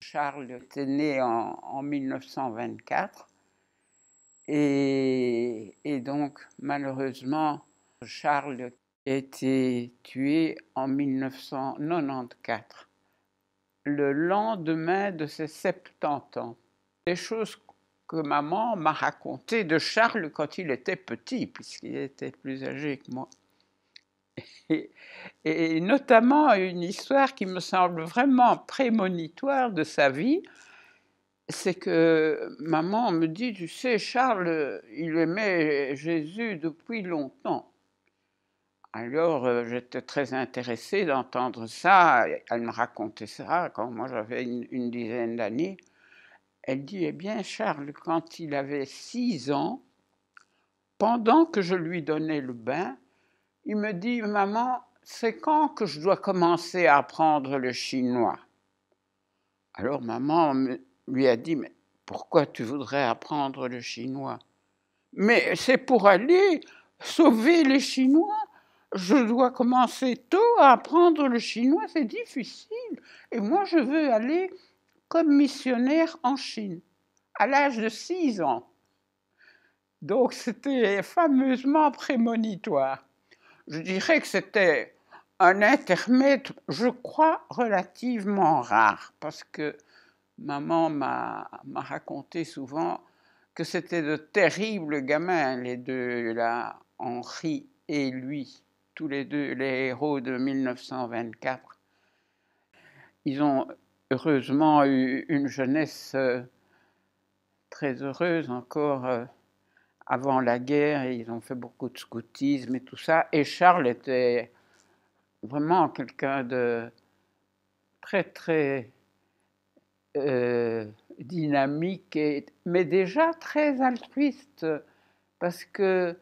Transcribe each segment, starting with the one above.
Charles était né en 1924 et donc malheureusement Charles a été tué en 1994, le lendemain de ses 70 ans. Des choses que maman m'a racontées de Charles quand il était petit, puisqu'il était plus âgé que moi. Et notamment une histoire qui me semble vraiment prémonitoire de sa vie, c'est que maman me dit, tu sais, Charles, il aimait Jésus depuis longtemps. Alors j'étais très intéressée d'entendre ça. Elle me racontait ça quand moi j'avais une dizaine d'années. Elle dit, eh bien Charles, quand il avait 6 ans, pendant que je lui donnais le bain, il me dit, maman, c'est quand que je dois commencer à apprendre le chinois? Alors maman lui a dit, mais pourquoi tu voudrais apprendre le chinois? Mais c'est pour aller sauver les Chinois. Je dois commencer tôt à apprendre le chinois, c'est difficile. Et moi, je veux aller comme missionnaire en Chine, à l'âge de 6 ans. Donc, c'était fameusement prémonitoire. Je dirais que c'était un intermède, je crois, relativement rare, parce que maman m'a raconté souvent que c'était de terribles gamins, les deux, là, Henri et lui, tous les deux les héros de 1924. Ils ont heureusement eu une jeunesse très heureuse encore avant la guerre, et ils ont fait beaucoup de scoutisme et tout ça. Et Charles était vraiment quelqu'un de très, très dynamique, mais déjà très altruiste, parce que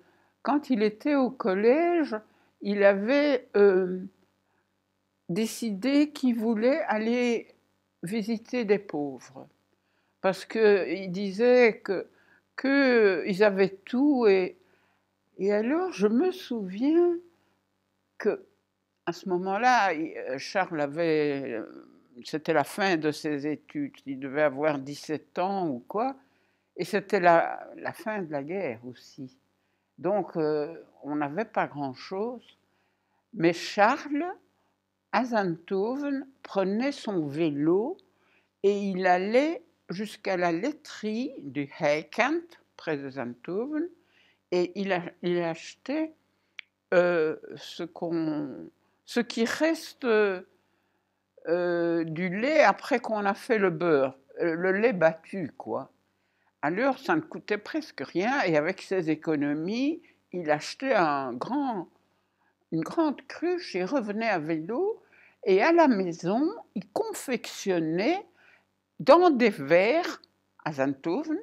quand il était au collège, il avait décidé qu'il voulait aller visiter des pauvres, parce qu'il disait qu'ils avaient tout, et alors je me souviens que à ce moment-là, Charles avait, c'était la fin de ses études, il devait avoir 17 ans ou quoi, et c'était la fin de la guerre aussi. Donc, on n'avait pas grand-chose, mais Charles, à Zandhoven, prenait son vélo et il allait jusqu'à la laiterie du Heikant, près de Zandhoven, et il achetait ce qui reste du lait après qu'on a fait le beurre, le lait battu, quoi. Alors, ça ne coûtait presque rien, et avec ses économies, il achetait une grande cruche, il revenait à vélo, et à la maison, il confectionnait dans des verres à Zandhoven,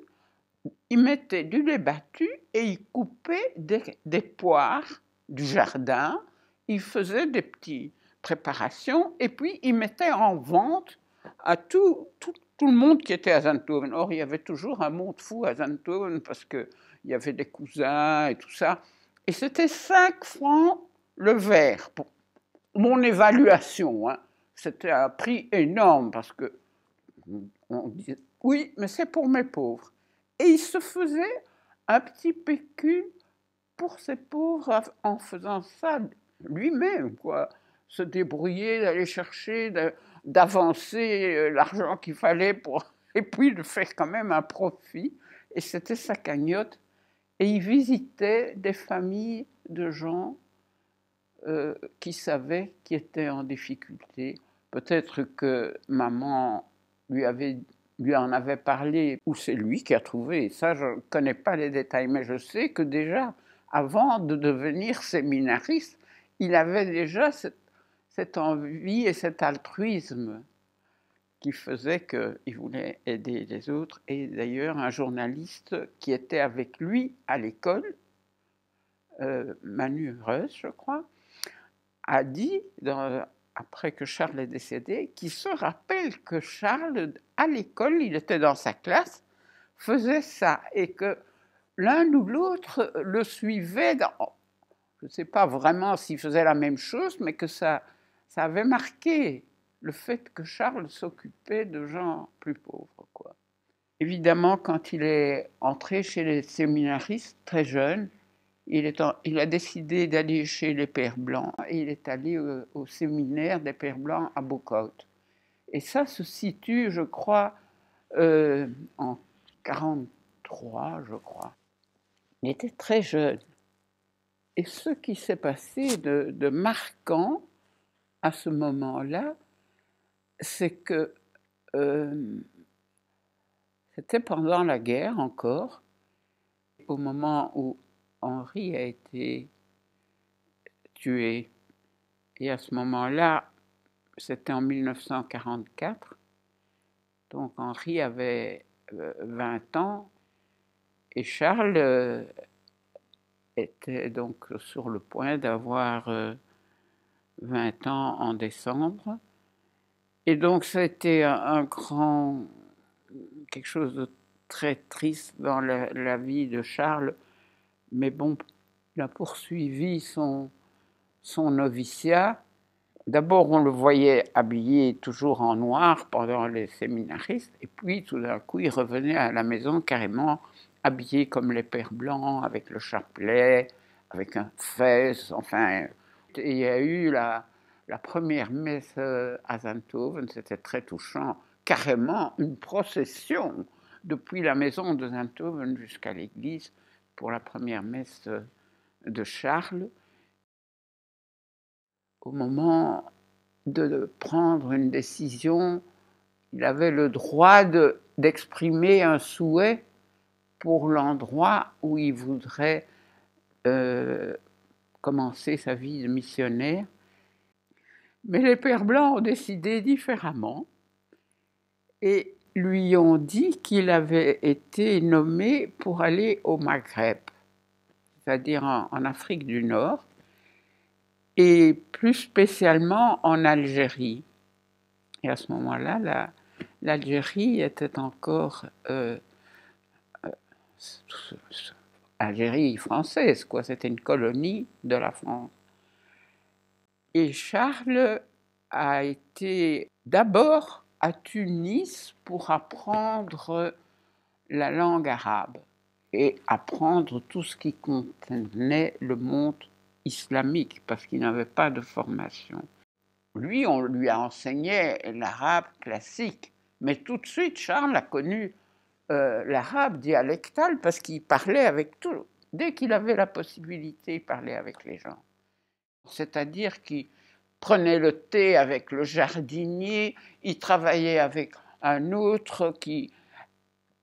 il mettait du lait battu et il coupait des poires du jardin, il faisait des petites préparations, et puis il mettait en vente à tout le monde qui était à Zandhoven. Or, il y avait toujours un monde fou à Zandhoven, parce qu'il y avait des cousins et tout ça. Et c'était 5 francs le verre, pour mon évaluation. Hein. C'était un prix énorme, parce que on disait, oui, mais c'est pour mes pauvres. Et il se faisait un petit pécule pour ces pauvres en faisant ça lui-même, quoi. Se débrouiller, d'aller chercher, d'avancer l'argent qu'il fallait pour... Et puis de faire quand même un profit. Et c'était sa cagnotte. Et il visitait des familles de gens qui savaient qu'ils étaient en difficulté. Peut-être que maman lui en avait parlé, ou c'est lui qui a trouvé. Ça, je ne connais pas les détails, mais je sais que déjà, avant de devenir séminariste, il avait déjà cette envie et cet altruisme qui faisait qu'il voulait aider les autres. Et d'ailleurs, un journaliste qui était avec lui à l'école, Manu Reus, je crois, a dit, après que Charles est décédé, qu'il se rappelle que Charles, à l'école, il était dans sa classe, faisait ça, et que l'un ou l'autre le suivait Je ne sais pas vraiment s'il faisait la même chose, mais que ça avait marqué le fait que Charles s'occupait de gens plus pauvres, quoi. Évidemment, quand il est entré chez les séminaristes, très jeune, il a décidé d'aller chez les Pères Blancs et il est allé au séminaire des Pères Blancs à Bocout. Et ça se situe, je crois, en 1943, je crois. Il était très jeune. Et ce qui s'est passé de marquant à ce moment-là, c'est que c'était pendant la guerre encore, au moment où Henri a été tué. Et à ce moment-là, c'était en 1944, donc Henri avait 20 ans et Charles était donc sur le point d'avoir 20 ans en décembre. Et donc ça a été quelque chose de très triste dans la vie de Charles, mais bon, il a poursuivi son noviciat. D'abord, on le voyait habillé toujours en noir pendant les séminaristes, et puis tout d'un coup, il revenait à la maison carrément habillé comme les Pères Blancs, avec le chapelet, avec un fès, enfin. Et il y a eu la première messe à Zenthoven, c'était très touchant, carrément une procession depuis la maison de Zenthoven jusqu'à l'église pour la première messe de Charles. Au moment de prendre une décision, il avait le droit d'exprimer un souhait pour l'endroit où il voudrait commencer sa vie de missionnaire. Mais les Pères Blancs ont décidé différemment et lui ont dit qu'il avait été nommé pour aller au Maghreb, c'est-à-dire en Afrique du Nord, et plus spécialement en Algérie. Et à ce moment-là, l'Algérie était encore Algérie française, quoi. C'était une colonie de la France. Et Charles a été d'abord à Tunis pour apprendre la langue arabe et apprendre tout ce qui contenait le monde islamique, parce qu'il n'avait pas de formation. Lui, on lui a enseigné l'arabe classique, mais tout de suite, Charles a connu l'arabe dialectal parce qu'il parlait avec tout. Dès qu'il avait la possibilité, il parlait avec les gens. C'est-à-dire qu'il prenait le thé avec le jardinier, il travaillait avec un autre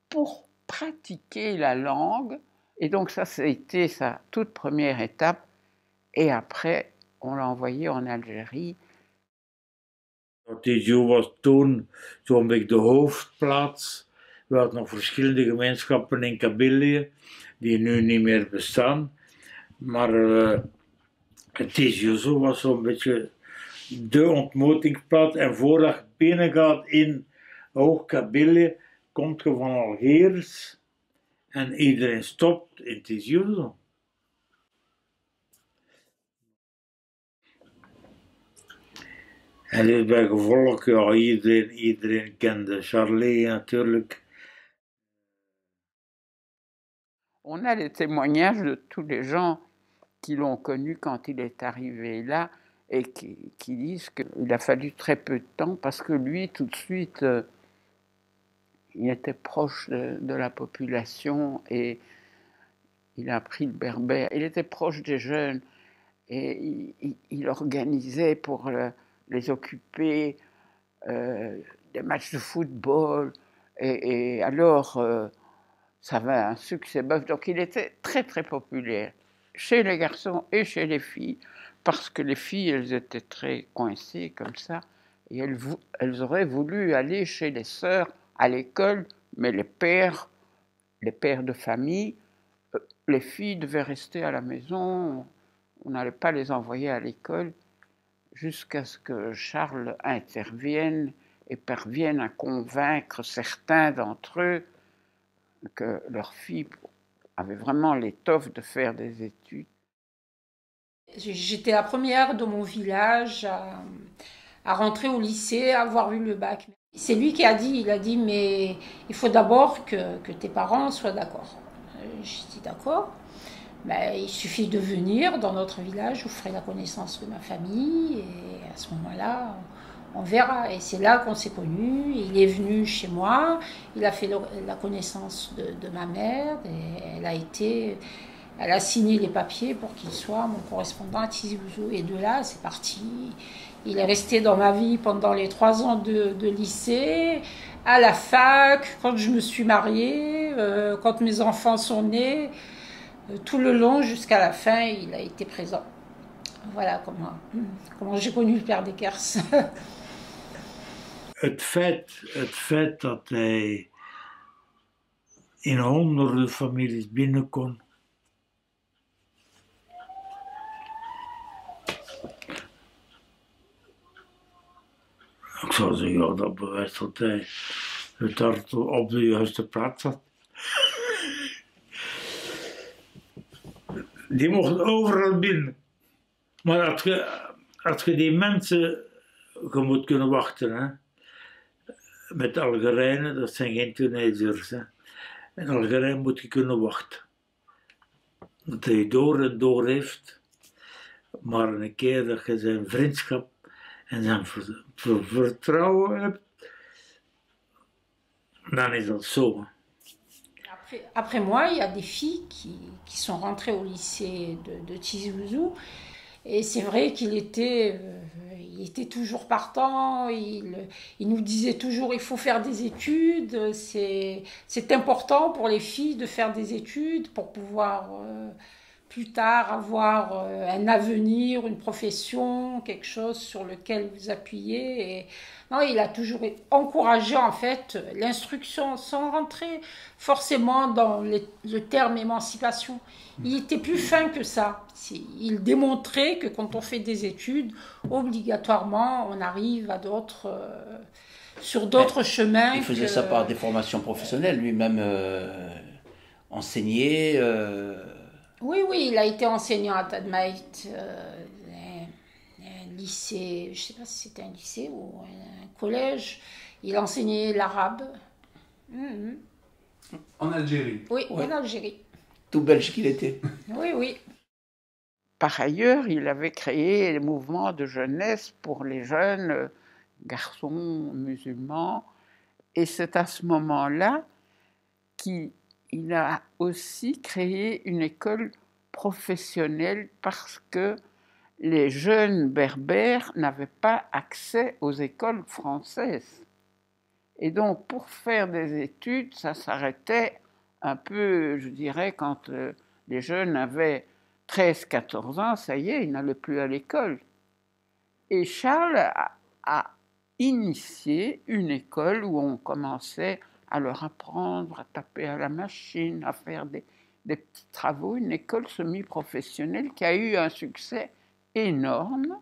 pour pratiquer la langue. Et donc ça, c'était sa toute première étape. Et après, on l'a envoyé en Algérie. TGO was toen zo'n beetje de hoofdplaats. We hadden nog verschillende gemeenschappen in Kabylië, die nu niet meer bestaan. Maar TGO was zo'n beetje de ontmoetingsplaats. En voordat je binnengaat in Hoog-Kabylië, komt je van Algiers en iedereen stopt in TGO. En dus bij gevolg, ja, iedereen kende Charlie natuurlijk. On a les témoignages de tous les gens qui l'ont connu quand il est arrivé là et qui disent qu'il a fallu très peu de temps parce que lui, tout de suite, il était proche de la population et il a appris le berbère. Il était proche des jeunes et il organisait pour les occuper des matchs de football. Et alors, ça avait un succès boeuf. Donc il était très très populaire chez les garçons et chez les filles, parce que les filles, elles étaient très coincées comme ça, et elles auraient voulu aller chez les sœurs à l'école, mais les pères de famille, les filles devaient rester à la maison, on n'allait pas les envoyer à l'école, jusqu'à ce que Charles intervienne et parvienne à convaincre certains d'entre eux que leur fille avait vraiment l'étoffe de faire des études. J'étais la première de mon village à rentrer au lycée, à avoir eu le bac. C'est lui qui a dit, il a dit, mais il faut d'abord que tes parents soient d'accord. J'ai dit d'accord. Ben, il suffit de venir dans notre village, vous ferez la connaissance de ma famille, et à ce moment-là, on verra. Et c'est là qu'on s'est connus. Il est venu chez moi, il a fait la connaissance de ma mère, et elle a signé les papiers pour qu'il soit mon correspondant à Tizi Ouzou. Et de là, c'est parti. Il est resté dans ma vie pendant les 3 ans de lycée, à la fac, quand je me suis mariée, quand mes enfants sont nés. Tout le long, jusqu'à la fin, il a été présent. Voilà comment j'ai connu le père Deckers. Het feit dat hij in honderden families binnen kon. Ik zou zeggen, ja, dat bewijst dat hij het hart op de juiste plaats had. Die mochten overal binnen. Maar als je die mensen, je moet kunnen wachten. Hè? Met Algerijnen, dat zijn geen Tunesiërs. Hè? In Algerije moet je kunnen wachten. Dat hij door en door heeft. Maar een keer dat je zijn vriendschap en zijn vertrouwen hebt, dan is dat zo. Après moi, il y a des filles qui sont rentrées au lycée de Tizi Ouzou. Et c'est vrai qu'il était toujours partant. Il nous disait toujours il faut faire des études. C'est important pour les filles de faire des études pour pouvoir plus tard avoir un avenir, une profession, quelque chose sur lequel vous appuyer. Et non, il a toujours encouragé en fait l'instruction sans rentrer forcément dans le terme émancipation. Il était plus fin que ça. Il démontrait que quand on fait des études, obligatoirement, on arrive à sur d'autres chemins. Il faisait ça par des formations professionnelles, lui-même enseigné. Oui, il a été enseignant à Tadmaït, un lycée, je ne sais pas si c'était un lycée ou un collège. Il enseignait l'arabe. En Algérie. Oui, en Algérie. Tout belge qu'il était. Oui. Par ailleurs, il avait créé les mouvements de jeunesse pour les jeunes garçons musulmans. Et c'est à ce moment-là qu'il a aussi créé une école professionnelle parce que les jeunes berbères n'avaient pas accès aux écoles françaises. Et donc, pour faire des études, ça s'arrêtait un peu, je dirais, quand les jeunes avaient 13-14 ans, ça y est, ils n'allaient plus à l'école. Et Charles a initié une école où on commençait à leur apprendre à taper à la machine, à faire des petits travaux, une école semi-professionnelle qui a eu un succès énorme.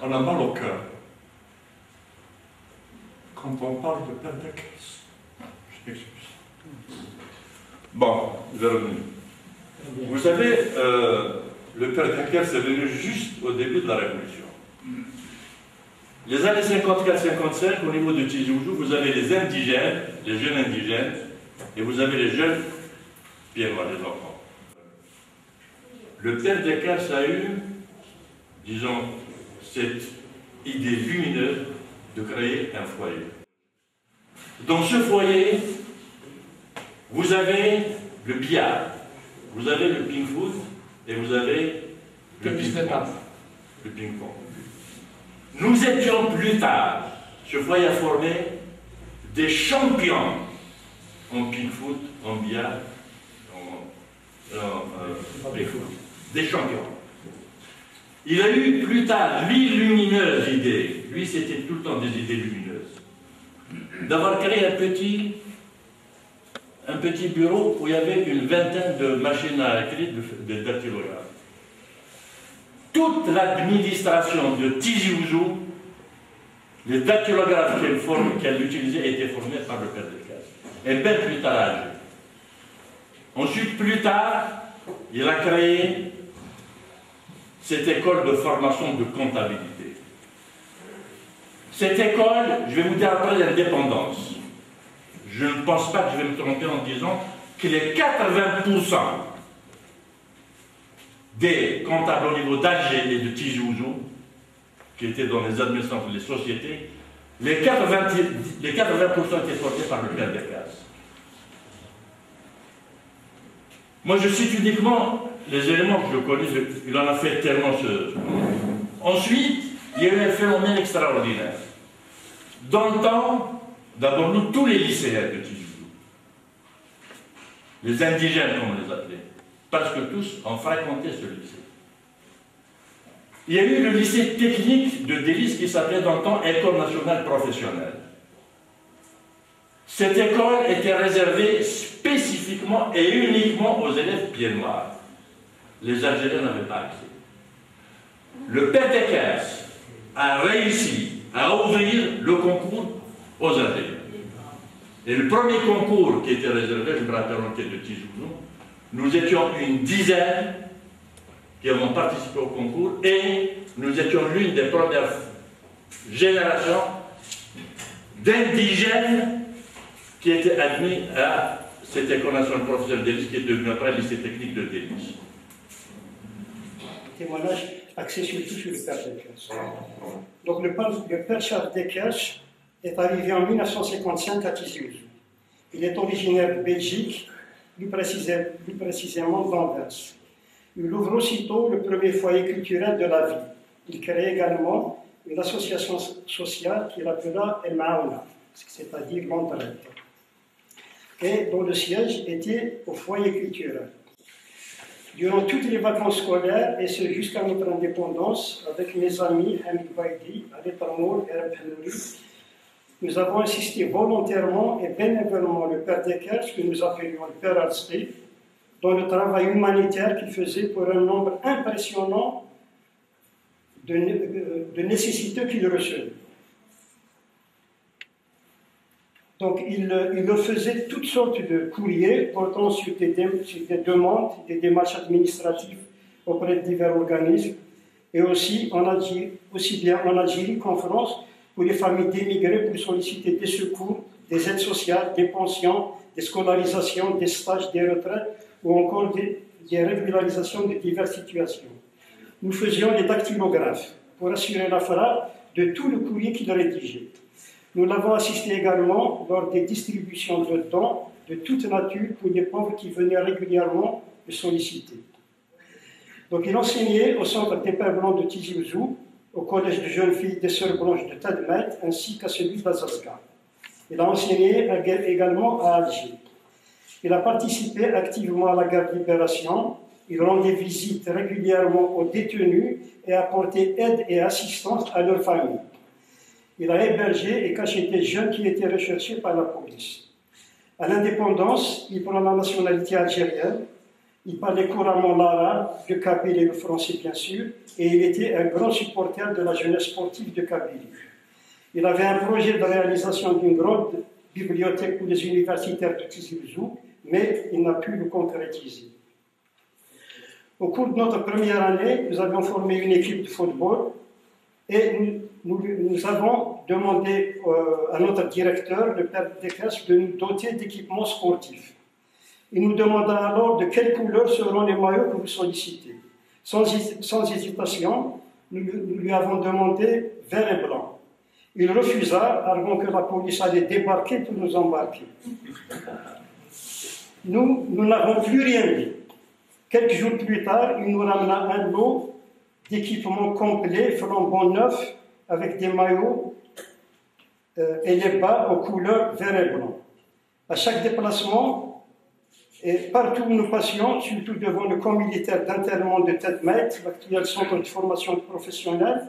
On a mal au cœur quand on parle de père Deckers. Je m'excuse. Bon, je vais revenir. Vous savez, le père Deckers est venu juste au début de la Révolution. Les années 54-55, au niveau de Tizi Ouzou, vous avez les indigènes, les jeunes indigènes, et vous avez les jeunes pieds noirs, les enfants. Le père Deckers a eu, disons, cette idée lumineuse de créer un foyer. Dans ce foyer, vous avez le billard, vous avez le ping-foot et vous avez le ping-pong. Nous étions plus tard, ce foyer a formé des champions en ping-foot, en billard, en ping-foot. Des champions. Il a eu plus tard lumineuse idée, lui c'était tout le temps des idées lumineuses, d'avoir créé un petit bureau où il y avait une vingtaine de machines à écrire de dactylographes. Toute l'administration de Tizi Ouzou, les dactylographes qu'elle utilisait étaient formés par le père de classe. Et bien plus tard à Alger. Ensuite, plus tard, il a créé cette école de formation de comptabilité. Cette école, je vais vous dire après l'indépendance. Je ne pense pas que je vais me tromper en disant que les 80% des comptables au niveau d'Alger et de Tizi Ouzou, qui étaient dans les administrations des sociétés, les 80% étaient formés par le père Decazes. Moi, je cite uniquement les éléments que je connais, il en a fait tellement Ensuite, il y a eu un phénomène extraordinaire. Dans le temps, d'abord, nous, tous les lycéens de Tizi Ouzou, les indigènes, comme on les appelait, parce que tous ont fréquenté ce lycée. Il y a eu le lycée technique de Délice qui s'appelait dans le temps École nationale professionnelle. Cette école était réservée spécifiquement et uniquement aux élèves pieds noirs. Les Algériens n'avaient pas accès. Le père Decazes a réussi à ouvrir le concours aux Algériens. Et le premier concours qui était réservé, je me rappelle, de Tizi Ouzou, nous étions une dizaine qui avons participé au concours et nous étions l'une des premières générations d'indigènes qui étaient admis à cette école nationale professionnelle de Délice qui est devenue après le lycée technique de Délice. Témoignage axé surtout sur le père Decazes. Donc le père Charles Decazes est arrivé en 1955 à Tizi Ouzou. Il est originaire de Belgique, plus précisément d'Anvers. Il ouvre aussitôt le premier foyer culturel de la ville. Il crée également une association sociale qu'il appela El Maouna, c'est-à-dire l'entraide, et dont le siège était au foyer culturel. Durant toutes les vacances scolaires, et ce jusqu'à notre indépendance, avec mes amis Hamid Baidi, Ali Tamour et Reb Hanouri, nous avons assisté volontairement et bénévolement le père Decazes, que nous appelions le père Alsri, dans le travail humanitaire qu'il faisait pour un nombre impressionnant de nécessiteux qu'il recevait. Donc il faisait toutes sortes de courriers portant sur des demandes, des démarches administratives auprès de divers organismes, et aussi bien en Algérie qu'en France, pour les familles d'émigrés pour solliciter des secours, des aides sociales, des pensions, des scolarisations, des stages, des retraites, ou encore des régularisations de diverses situations. Nous faisions les dactylographes pour assurer la frappe de tout le courrier qu'il rédigeait. Nous l'avons assisté également lors des distributions de dons de toute nature pour les pauvres qui venaient régulièrement le solliciter. Donc il enseignait au centre des Pères Blancs de Tizi Ouzou, au collège de jeunes filles des Sœurs Blanches de Tadmet, ainsi qu'à celui d'Azazga. Il a enseigné également à Alger. Il a participé activement à la guerre de libération. Il rendait visite régulièrement aux détenus et apportait aide et assistance à leurs familles. Il a hébergé et caché des jeunes qui étaient recherchés par la police. À l'indépendance, il prend la nationalité algérienne. Il parlait couramment l'arabe, le kabyle et le français bien sûr, et il était un grand supporter de la jeunesse sportive de Kabylie. Il avait un projet de réalisation d'une grande bibliothèque pour les universitaires de Tizi Ouzou, mais il n'a pu le concrétiser. Au cours de notre première année, nous avions formé une équipe de football et nous avons demandé à notre directeur, le père Decazes, de nous doter d'équipements sportifs. Il nous demanda alors de quelle couleur seront les maillots que vous sollicitez. Sans hésitation, nous lui avons demandé vert et blanc. Il refusa, arguant que la police allait débarquer pour nous embarquer. Nous n'avons plus rien dit. Quelques jours plus tard, il nous ramena un lot d'équipements complets, flambant neufs, avec des maillots et les bas aux couleurs vert et blanc. À chaque déplacement, et partout où nous passions, surtout devant le camp militaire d'internement de Tadmet, l'actuel centre de formation professionnelle,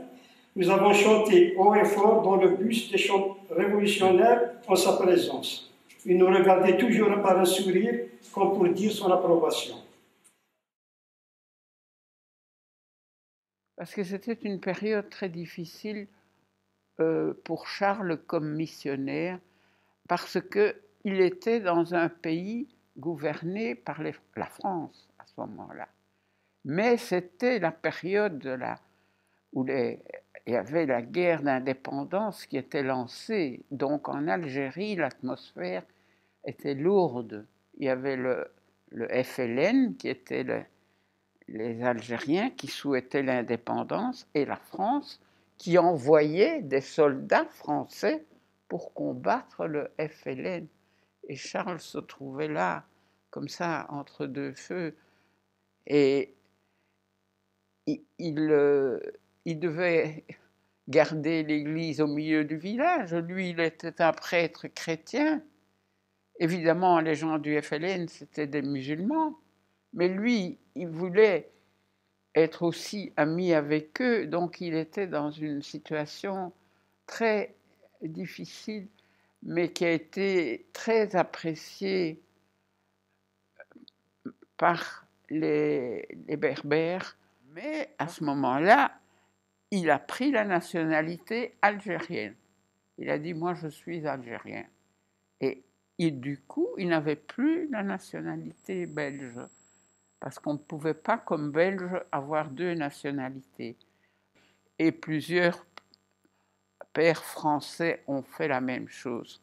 nous avons chanté haut et fort dans le bus des chants révolutionnaires en sa présence. Il nous regardait toujours par un sourire, comme pour dire son approbation. Parce que c'était une période très difficile pour Charles comme missionnaire, parce qu'il était dans un pays gouverné par la France à ce moment-là. Mais c'était la période où il y avait la guerre d'indépendance qui était lancée. Donc en Algérie, l'atmosphère était lourde. Il y avait le FLN, qui était les Algériens qui souhaitaient l'indépendance, et la France qui envoyait des soldats français pour combattre le FLN. Et Charles se trouvait là, comme ça, entre deux feux. Et il devait garder l'église au milieu du village. Lui, il était un prêtre chrétien. Évidemment, les gens du FLN, c'était des musulmans. Mais lui, il voulait être aussi ami avec eux, donc il était dans une situation très difficile, mais qui a été très appréciée par les Berbères. Mais à ce moment-là, il a pris la nationalité algérienne. Il a dit « moi je suis algérien ». Et du coup, il n'avait plus la nationalité belge, parce qu'on ne pouvait pas, comme Belge, avoir deux nationalités. Et plusieurs pères français ont fait la même chose.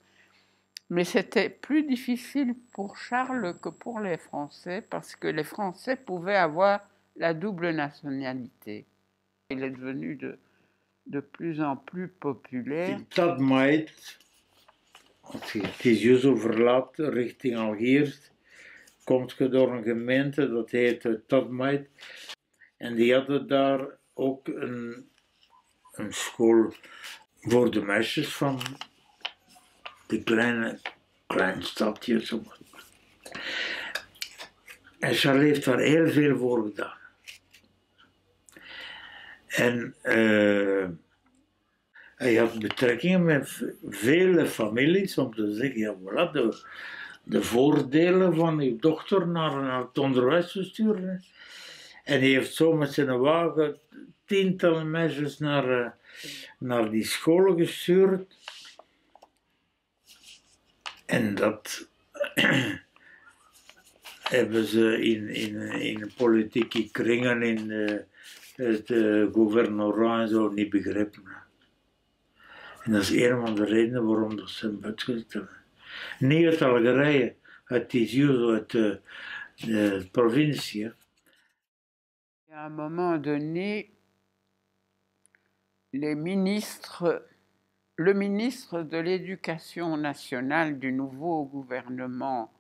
Mais c'était plus difficile pour Charles que pour les Français, parce que les Français pouvaient avoir la double nationalité. Il est devenu de plus en plus populaire. Dat maait, als je Tizi verlaat richting Algiers, komt je door een gemeente, dat heet Tadmaat. En die hadden daar ook een school voor de meisjes van die klein stadje. Zo. En Charles heeft daar heel veel voor gedaan. En hij had betrekkingen met vele families om te zeggen, ja voilà, de voordelen van uw dochter naar het onderwijs te sturen. En hij heeft zo met zijn wagen tientallen meisjes naar die scholen gestuurd. En dat hebben ze in politieke kringen, in het gouvernorat en zo niet begrepen. En dat is een van de redenen waarom dat ze hem uitgezet hebben. Niet uit Algerije, uit Tizi, uit de provincie. À un moment donné, le ministre de l'Éducation nationale du nouveau gouvernement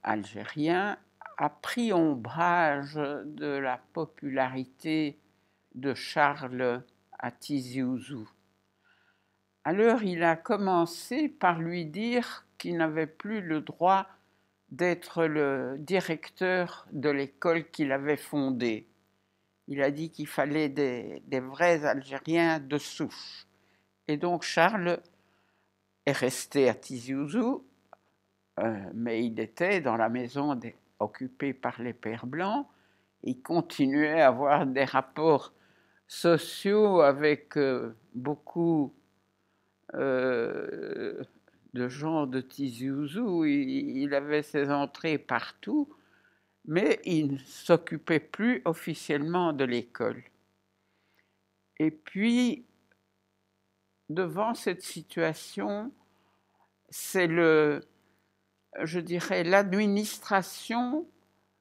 algérien a pris ombrage de la popularité de Charles à Tizi Ouzou. Alors il a commencé par lui dire qu'il n'avait plus le droit d'être le directeur de l'école qu'il avait fondée. Il a dit qu'il fallait des vrais Algériens de souche. Et donc Charles est resté à Tizi Ouzou, mais il était dans la maison occupée par les Pères Blancs. Il continuait à avoir des rapports sociaux avec beaucoup de gens de Tizi Ouzou. Il avait ses entrées partout, mais il ne s'occupait plus officiellement de l'école. Et puis, devant cette situation, c'est l'administration,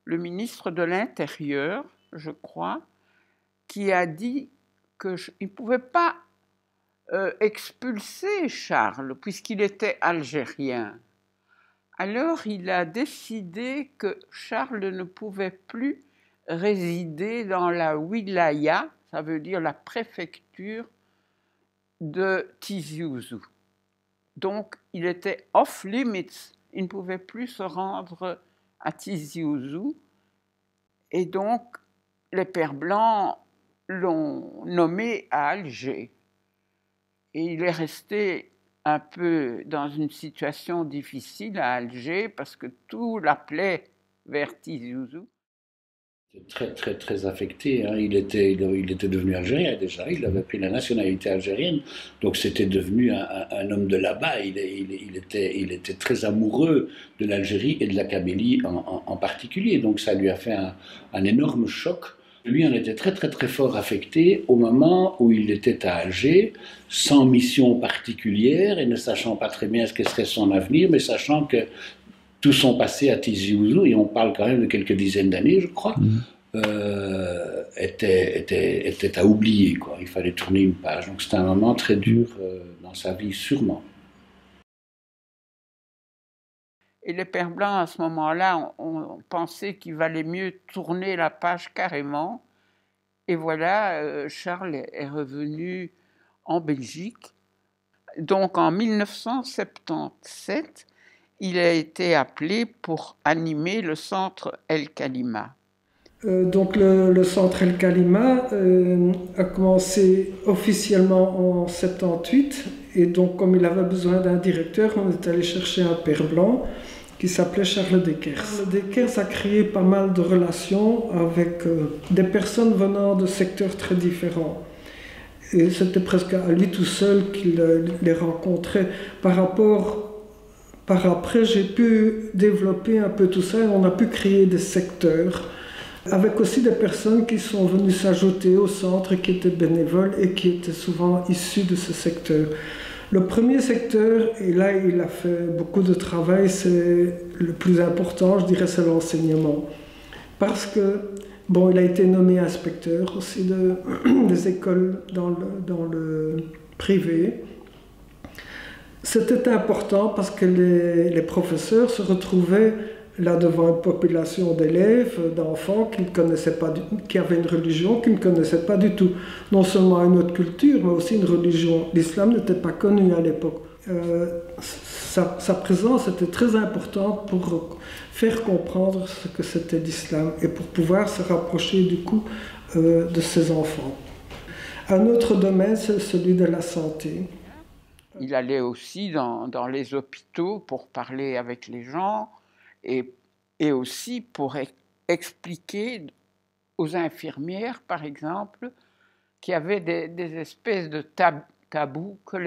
le ministre de l'Intérieur, je crois, qui a dit qu'il ne pouvait pas expulser Charles, puisqu'il était algérien. Alors il a décidé que Charles ne pouvait plus résider dans la wilaya, ça veut dire la préfecture de Tizi Ouzou. Donc il était off limits, il ne pouvait plus se rendre à Tizi Ouzou. Et donc les Pères Blancs l'ont nommé à Alger. Et il est resté un peu dans une situation difficile à Alger parce que tout l'appelait vers Tizi Ouzou. Très, très, très affecté. Hein. Il était devenu algérien déjà. Il avait pris la nationalité algérienne. Donc c'était devenu un homme de là-bas. Il était très amoureux de l'Algérie et de la Kabylie en particulier. Donc ça lui a fait un énorme choc. Lui en était très, très, très fort affecté au moment où il était à Alger, sans mission particulière et ne sachant pas très bien ce que serait son avenir, mais sachant que tout son passé à Tizi Ouzou, et on parle quand même de quelques dizaines d'années, je crois, était à oublier, quoi. Il fallait tourner une page. Donc c'était un moment très dur dans sa vie, sûrement. Et les Pères Blancs, à ce moment-là, on pensait qu'il valait mieux tourner la page carrément. Et voilà, Charles est revenu en Belgique. Donc en 1977, il a été appelé pour animer le centre El Kalima. Donc le centre El Kalima a commencé officiellement en 78 et donc comme il avait besoin d'un directeur, on est allé chercher un père blanc qui s'appelait Charles Dekers. Charles Dekers a créé pas mal de relations avec des personnes venant de secteurs très différents. Et c'était presque à lui tout seul qu'il les rencontrait. Par après, j'ai pu développer un peu tout ça et on a pu créer des secteurs avec aussi des personnes qui sont venues s'ajouter au centre, qui étaient bénévoles et qui étaient souvent issus de ce secteur. Le premier secteur, et là il a fait beaucoup de travail, c'est le plus important, je dirais, c'est l'enseignement. Parce que, bon, il a été nommé inspecteur aussi des écoles dans le privé. C'était important parce que les professeurs se retrouvaient là devant une population d'élèves, d'enfants qui ne connaissaient pas, qui avaient une religion qu'ils ne connaissaient pas du tout. Non seulement une autre culture, mais aussi une religion. L'islam n'était pas connu à l'époque. Sa présence était très importante pour faire comprendre ce que c'était l'islam et pour pouvoir se rapprocher du coup de ses enfants. Un autre domaine, c'est celui de la santé. Il allait aussi dans les hôpitaux pour parler avec les gens et aussi pour expliquer aux infirmières, par exemple, qu'il y avait des espèces de tabous que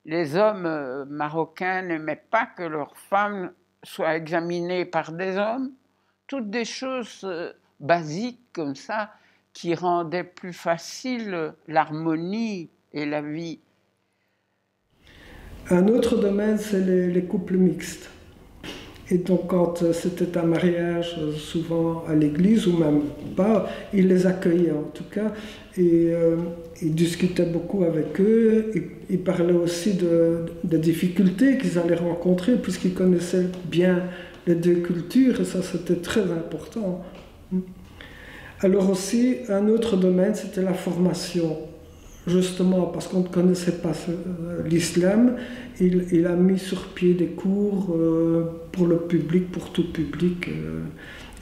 les hommes marocains n'aimaient pas que leurs femmes soient examinées par des hommes. Toutes des choses basiques comme ça qui rendaient plus facile l'harmonie et la vie. Un autre domaine, c'est les couples mixtes. Et donc, quand c'était un mariage, souvent à l'église ou même pas, il les accueillait en tout cas. Et il discutait beaucoup avec eux. Il parlait aussi des difficultés qu'ils allaient rencontrer, puisqu'ils connaissaient bien les deux cultures. Et ça, c'était très important. Alors aussi, un autre domaine, c'était la formation. Justement, parce qu'on ne connaissait pas l'islam, il a mis sur pied des cours pour le public, pour tout public.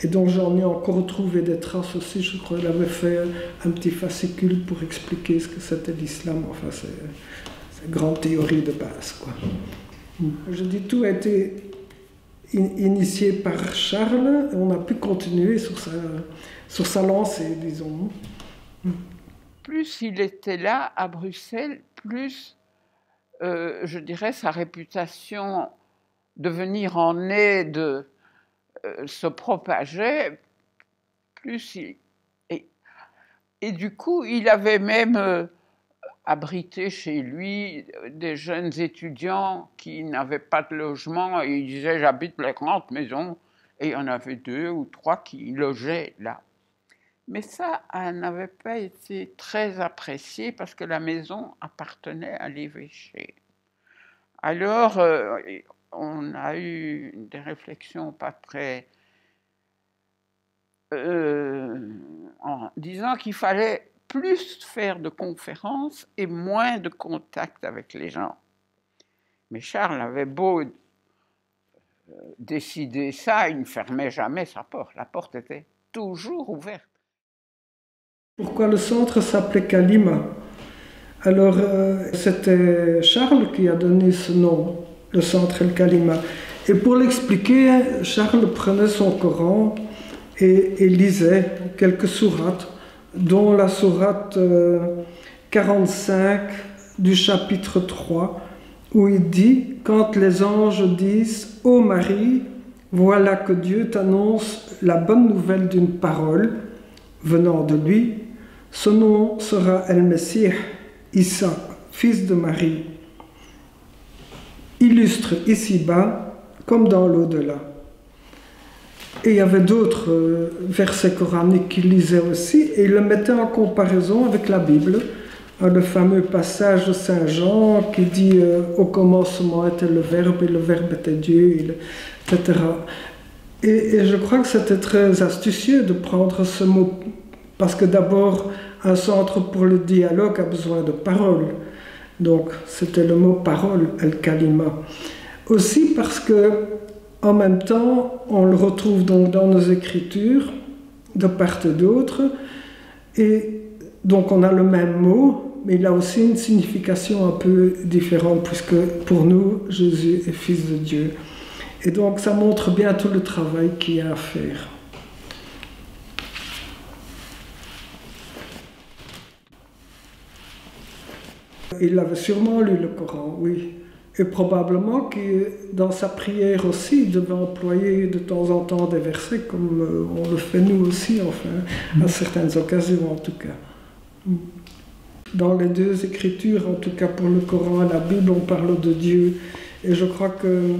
Et donc j'en ai encore retrouvé des traces aussi. Je crois qu'il avait fait un petit fascicule pour expliquer ce que c'était l'islam. Enfin, c'est une grande théorie de base, quoi. Je dis, tout a été initié par Charles, et on a pu continuer sur sa lancée, disons. Plus il était là, à Bruxelles, plus, je dirais, sa réputation de venir en aide se propageait, plus et du coup, il avait même abrité chez lui des jeunes étudiants qui n'avaient pas de logement, et il disait « j'habite les grandes maisons », et il y en avait 2 ou 3 qui logeaient là. Mais ça n'avait pas été très apprécié parce que la maison appartenait à l'évêché. Alors, on a eu des réflexions pas très... en disant qu'il fallait plus faire de conférences et moins de contact avec les gens. Mais Charles avait beau décider ça, il ne fermait jamais sa porte. La porte était toujours ouverte. Pourquoi le centre s'appelait Kalima? Alors, c'était Charles qui a donné ce nom, le centre El Kalima. Et pour l'expliquer, Charles prenait son Coran et lisait quelques sourates, dont la sourate 45 du chapitre 3, où il dit « Quand les anges disent « Ô Marie, voilà que Dieu t'annonce la bonne nouvelle d'une parole venant de lui, son nom sera El-Messie, Issa, fils de Marie. » Illustre ici-bas comme dans l'au-delà. Et il y avait d'autres versets coraniques qu'il lisait aussi, et il le mettait en comparaison avec la Bible. Le fameux passage de Saint Jean qui dit au commencement était le Verbe, et le Verbe était Dieu, etc. Et je crois que c'était très astucieux de prendre ce mot, parce que d'abord, un centre pour le dialogue a besoin de paroles. Donc, c'était le mot parole, El-Kalima. Aussi parce que, en même temps, on le retrouve donc dans nos écritures, de part et d'autre, et donc on a le même mot, mais il a aussi une signification un peu différente, puisque pour nous, Jésus est fils de Dieu. Et donc ça montre bien tout le travail qu'il y a à faire. Il avait sûrement lu le Coran, oui. Et probablement que dans sa prière aussi, il devait employer de temps en temps des versets, comme on le fait nous aussi, enfin, à certaines occasions en tout cas. Dans les deux écritures, en tout cas pour le Coran et la Bible, on parle de Dieu. Et je crois que,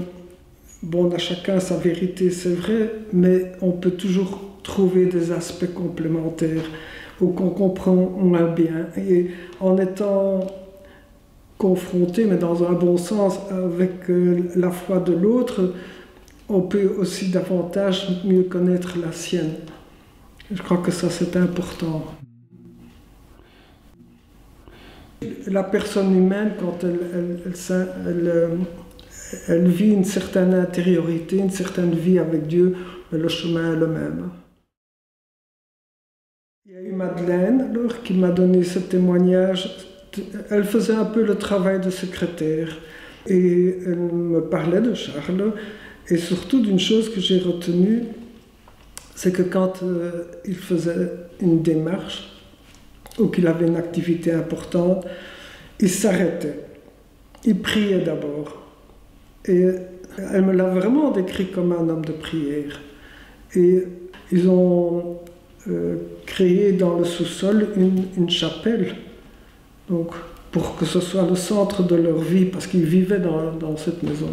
bon, on a chacun sa vérité, c'est vrai, mais on peut toujours trouver des aspects complémentaires ou qu'on comprend moins bien. Et en étant confronté, mais dans un bon sens, avec la foi de l'autre, on peut aussi davantage mieux connaître la sienne. Je crois que ça, c'est important. La personne humaine, quand elle vit une certaine intériorité, une certaine vie avec Dieu, le chemin est le même. Il y a eu Madeleine, alors, qui m'a donné ce témoignage. Elle faisait un peu le travail de secrétaire et elle me parlait de Charles et surtout d'une chose que j'ai retenue, c'est que quand il faisait une démarche ou qu'il avait une activité importante, il s'arrêtait, il priait d'abord. Et elle me l'a vraiment décrit comme un homme de prière. Et ils ont créé dans le sous-sol une chapelle. Donc, pour que ce soit le centre de leur vie, parce qu'ils vivaient dans cette maison.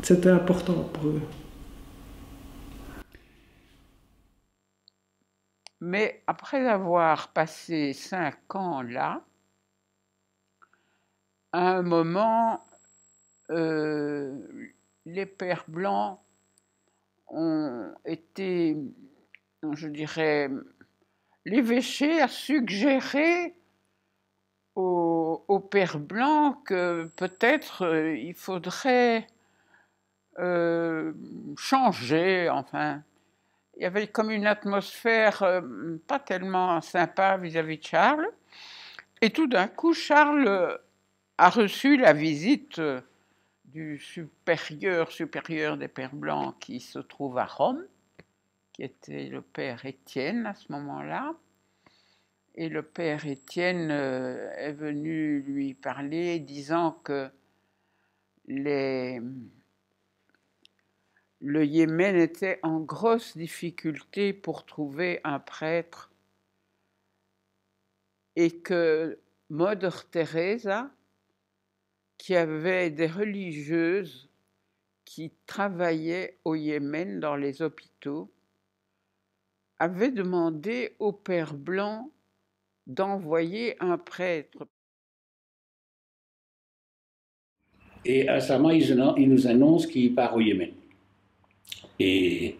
C'était important pour eux. Mais après avoir passé 5 ans là, à un moment, les pères blancs ont été, je dirais, l'évêché a suggéré aux pères blancs que peut-être il faudrait changer, enfin. Il y avait comme une atmosphère pas tellement sympa vis-à-vis de Charles. Et tout d'un coup, Charles a reçu la visite du supérieur des pères blancs qui se trouve à Rome, qui était le père Étienne à ce moment-là. Et le père Étienne est venu lui parler, disant que le Yémen était en grosse difficulté pour trouver un prêtre et que Mother Teresa, qui avait des religieuses qui travaillaient au Yémen dans les hôpitaux, avait demandé au père blanc d'envoyer un prêtre. Et récemment, il nous annonce qu'il part au Yémen. Et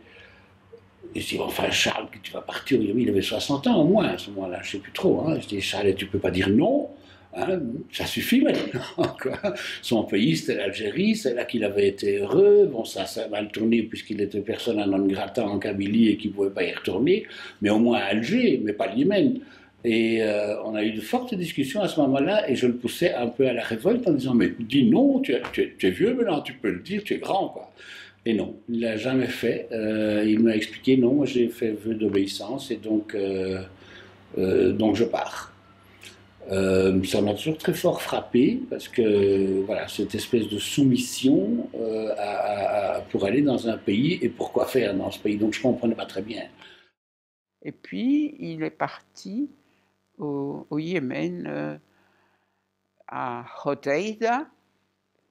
je dis, enfin Charles, tu vas partir au Yémen, il avait 60 ans au moins à ce moment-là, je ne sais plus trop. Hein. Je dis, Charles, tu ne peux pas dire non, hein, ça suffit maintenant. Quoi. Son pays, c'était l'Algérie, c'est là qu'il avait été heureux. Bon, ça a mal tourné puisqu'il était persona non grata en Kabylie et qu'il ne pouvait pas y retourner, mais au moins à Alger, mais pas le Yémen. Et on a eu de fortes discussions à ce moment-là, et je le poussais un peu à la révolte en disant, mais dis non, tu es vieux maintenant, tu peux le dire, tu es grand, quoi. Et non, il l'a jamais fait. Il m'a expliqué, non, moi j'ai fait vœu d'obéissance, et donc je pars. Ça m'a toujours très fort frappé, parce que voilà, cette espèce de soumission pour aller dans un pays, et pourquoi faire dans ce pays, donc je ne comprenais pas très bien. Et puis, il est parti au Yémen, à Hodeïda,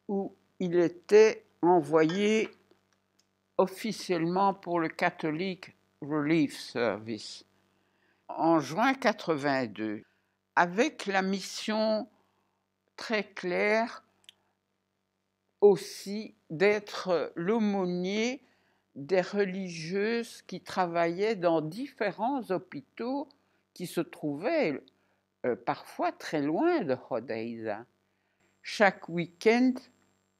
où il était envoyé officiellement pour le Catholic Relief Service en juin 82, avec la mission très claire aussi d'être l'aumônier des religieuses qui travaillaient dans différents hôpitaux qui se trouvaient parfois très loin de Hodeïda. Chaque week-end,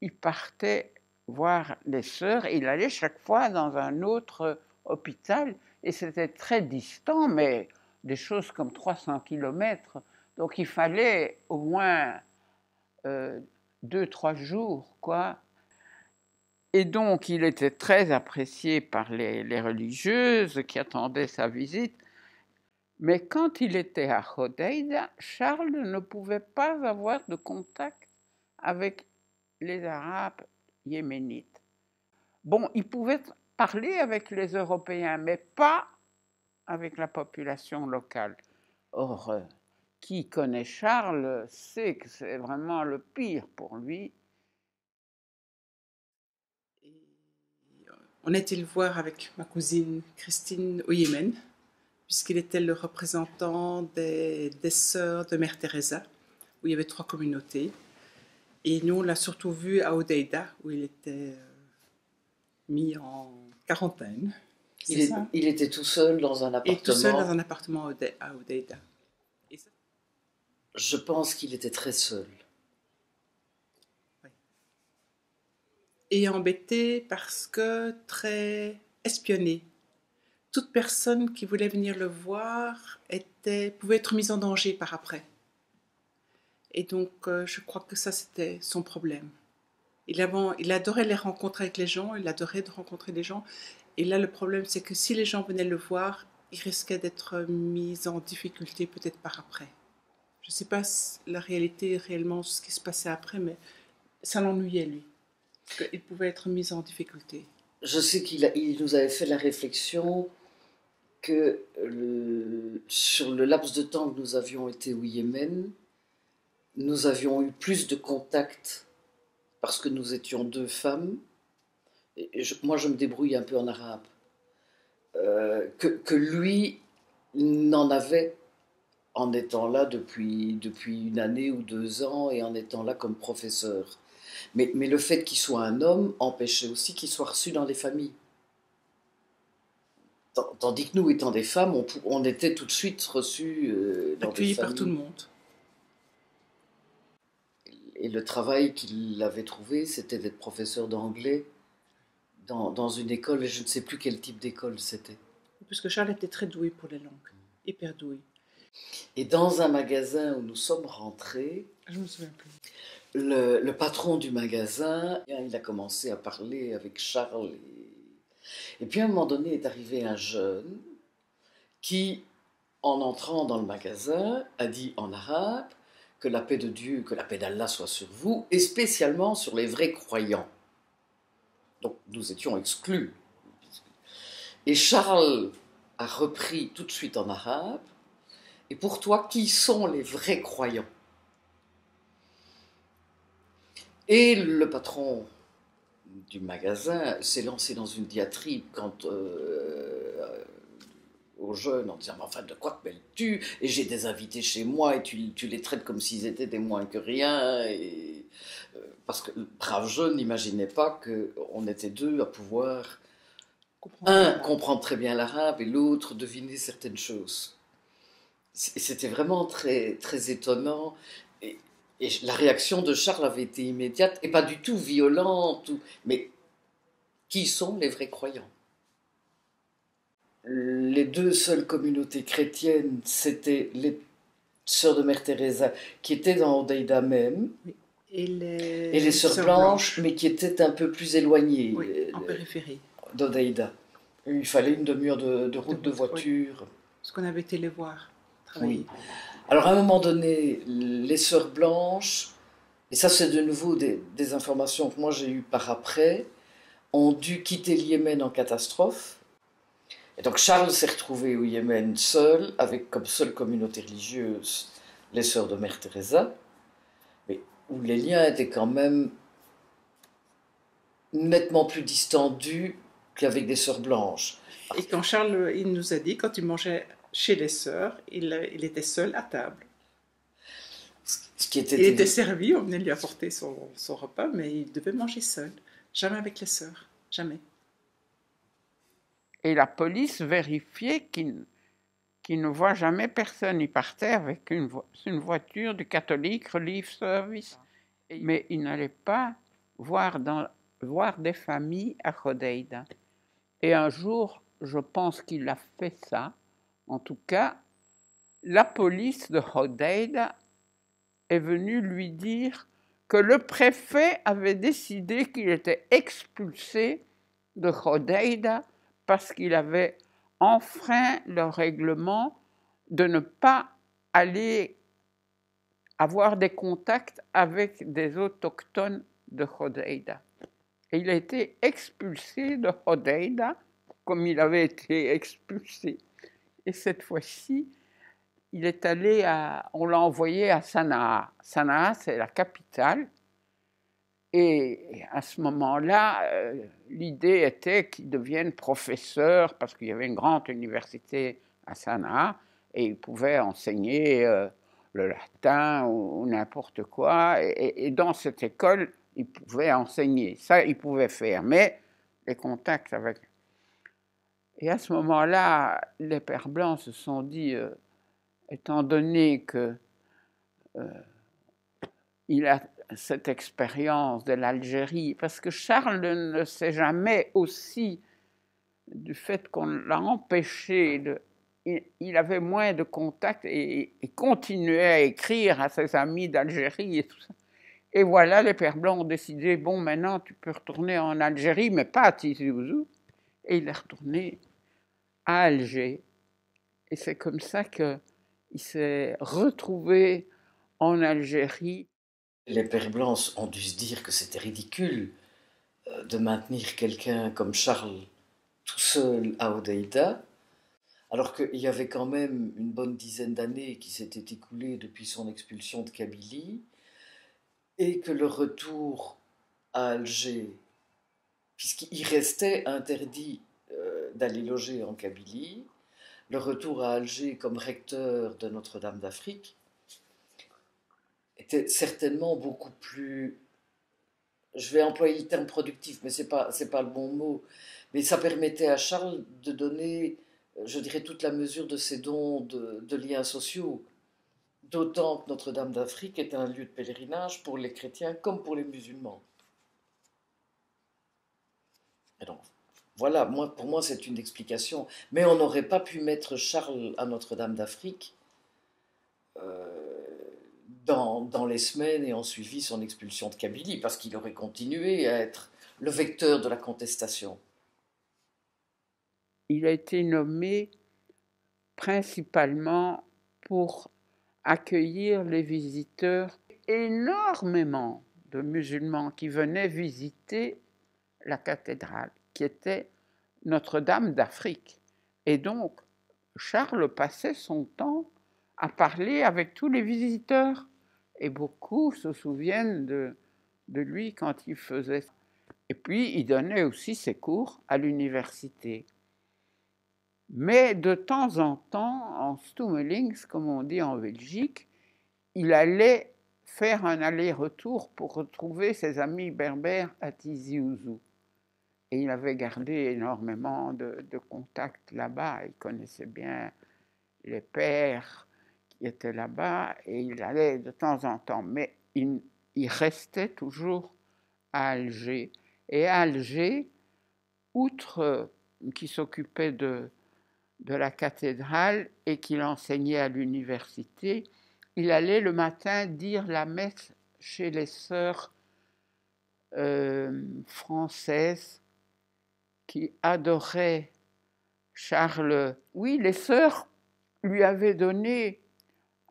il partait voir les sœurs et il allait chaque fois dans un autre hôpital et c'était très distant, mais des choses comme 300 kilomètres. Donc il fallait au moins 2-3 jours, quoi. Et donc, il était très apprécié par les religieuses qui attendaient sa visite. Mais quand il était à Hodeïda, Charles ne pouvait pas avoir de contact avec les Arabes yéménites. Bon, il pouvait parler avec les Européens, mais pas avec la population locale. Or, qui connaît Charles sait que c'est vraiment le pire pour lui. On a été le voir avec ma cousine Christine au Yémen, puisqu'il était le représentant des sœurs de Mère Teresa, où il y avait 3 communautés. Et nous, on l'a surtout vu à Hodeïda, où il était mis en quarantaine. Il était tout seul dans un appartement. Et tout seul dans un appartement à Hodeïda. Je pense qu'il était très seul. Oui. Et embêté parce que très espionné. Toute personne qui voulait venir le voir pouvait être mise en danger par après. Et donc, je crois que ça, c'était son problème. Il adorait les rencontres avec les gens, il adorait de rencontrer les gens. Et là, le problème, c'est que si les gens venaient le voir, il risquait d'être mis en difficulté peut-être par après. Je ne sais pas la réalité, réellement, ce qui se passait après, mais ça l'ennuyait, lui. Il pouvait être mis en difficulté. Je sais qu'il nous avait fait la réflexion que sur le laps de temps que nous avions été au Yémen, nous avions eu plus de contacts parce que nous étions 2 femmes. Et moi, je me débrouille un peu en arabe. Que lui n'en avait en étant là depuis 1 année ou 2 ans et en étant là comme professeur. Mais le fait qu'il soit un homme empêchait aussi qu'il soit reçu dans les familles. Tandis que nous, étant des femmes, on était tout de suite reçus dans des familles. Accueillis par tout le monde. Et le travail qu'il avait trouvé, c'était d'être professeur d'anglais dans une école, et je ne sais plus quel type d'école c'était. Parce que Charles était très doué pour les langues, hyper doué. Et dans un magasin où nous sommes rentrés, je me souviens plus. Le patron du magasin, il a commencé à parler avec Charles. Et puis à un moment donné est arrivé un jeune qui, en entrant dans le magasin, a dit en arabe que la paix de Dieu, que la paix d'Allah soit sur vous, et spécialement sur les vrais croyants. Donc nous étions exclus. Et Charles a repris tout de suite en arabe. Et pour toi, qui sont les vrais croyants? Et le patron du magasin s'est lancé dans une diatribe aux jeunes en disant « Mais enfin, de quoi te mêles-tu? Et j'ai des invités chez moi et tu les traites comme s'ils étaient des moins que rien. » Parce que le brave jeune n'imaginait pas qu'on était 2 à pouvoir, comprendre très bien l'arabe et l'autre deviner certaines choses. C'était vraiment très, très étonnant. Et la réaction de Charles avait été immédiate et pas du tout violente. Mais qui sont les vrais croyants? les deux seules communautés chrétiennes, c'était les sœurs de Mère Teresa qui étaient dans Hodeida même, Et et les sœurs blanches, mais qui étaient un peu plus éloignées en périphérie d'Hodeida. Il fallait une demi-heure de route de voiture. Parce qu'on avait été les voir travailler. Oui. Alors à un moment donné, les sœurs blanches, et ça c'est de nouveau des informations que moi j'ai eues par après, ont dû quitter le Yémen en catastrophe. Et donc Charles s'est retrouvé au Yémen seul, avec comme seule communauté religieuse les sœurs de Mère Teresa, mais où les liens étaient quand même nettement plus distendus qu'avec des sœurs blanches. Et quand Charles, il nous a dit, quand il mangeait chez les sœurs, il était seul à table. Il était servi, on venait lui apporter son repas, mais il devait manger seul. Jamais avec les sœurs, jamais. Et la police vérifiait qu'il ne voit jamais personne. Il partait avec une voiture du Catholic Relief Service. Mais il n'allait pas voir des familles à Hodeida. Et un jour, je pense qu'il a fait ça. En tout cas, la police de Hodeida est venue lui dire que le préfet avait décidé qu'il était expulsé de Hodeida parce qu'il avait enfreint le règlement de ne pas aller avoir des contacts avec des autochtones de Hodeida. Et il a été expulsé de Hodeida comme il avait été expulsé. Et cette fois-ci, il est allé on l'a envoyé à Sanaa. Sanaa, c'est la capitale. Et à ce moment-là, l'idée était qu'il devienne professeur parce qu'il y avait une grande université à Sanaa et il pouvait enseigner le latin ou n'importe quoi. Et dans cette école, il pouvait enseigner. Ça, il pouvait faire. Mais les contacts avec... Et à ce moment-là, les Pères Blancs se sont dit, étant donné qu'il a cette expérience de l'Algérie, parce que Charles ne sait jamais aussi du fait qu'on l'a empêché, il avait moins de contacts et il continuait à écrire à ses amis d'Algérie et tout ça. Et voilà, les Pères Blancs ont décidé, bon, maintenant tu peux retourner en Algérie, mais pas à Tizi Ouzou. Et il est retourné à Alger. Et c'est comme ça qu'il s'est retrouvé en Algérie. Les Pères Blancs ont dû se dire que c'était ridicule de maintenir quelqu'un comme Charles tout seul à Hodeida, alors qu'il y avait quand même une bonne dizaine d'années qui s'étaient écoulées depuis son expulsion de Kabylie, et que le retour à Alger, puisqu'il restait interdit d'aller loger en Kabylie, le retour à Alger comme recteur de Notre-Dame d'Afrique était certainement beaucoup plus, je vais employer le terme productif, mais c'est pas le bon mot, mais ça permettait à Charles de donner, je dirais, toute la mesure de ses dons de liens sociaux, d'autant que Notre-Dame d'Afrique est un lieu de pèlerinage pour les chrétiens comme pour les musulmans. Et donc, voilà, pour moi c'est une explication, mais on n'aurait pas pu mettre Charles à Notre-Dame d'Afrique dans les semaines ayant suivi son expulsion de Kabylie, parce qu'il aurait continué à être le vecteur de la contestation. Il a été nommé principalement pour accueillir les visiteurs. Énormément de musulmans qui venaient visiter la cathédrale, qui était Notre-Dame d'Afrique. Et donc, Charles passait son temps à parler avec tous les visiteurs. Et beaucoup se souviennent de lui quand il faisait ça. Et puis, il donnait aussi ses cours à l'université. Mais de temps en temps, en stummelings, comme on dit en Belgique, il allait faire un aller-retour pour retrouver ses amis berbères à Tizi Ouzou. Et il avait gardé énormément de contacts là-bas. Il connaissait bien les pères qui étaient là-bas et il allait de temps en temps. Mais il restait toujours à Alger. Et à Alger, outre qu'il s'occupait de de la cathédrale et qu'il enseignait à l'université, il allait le matin dire la messe chez les sœurs françaises qui adoraient Charles. Oui, les sœurs lui avaient donné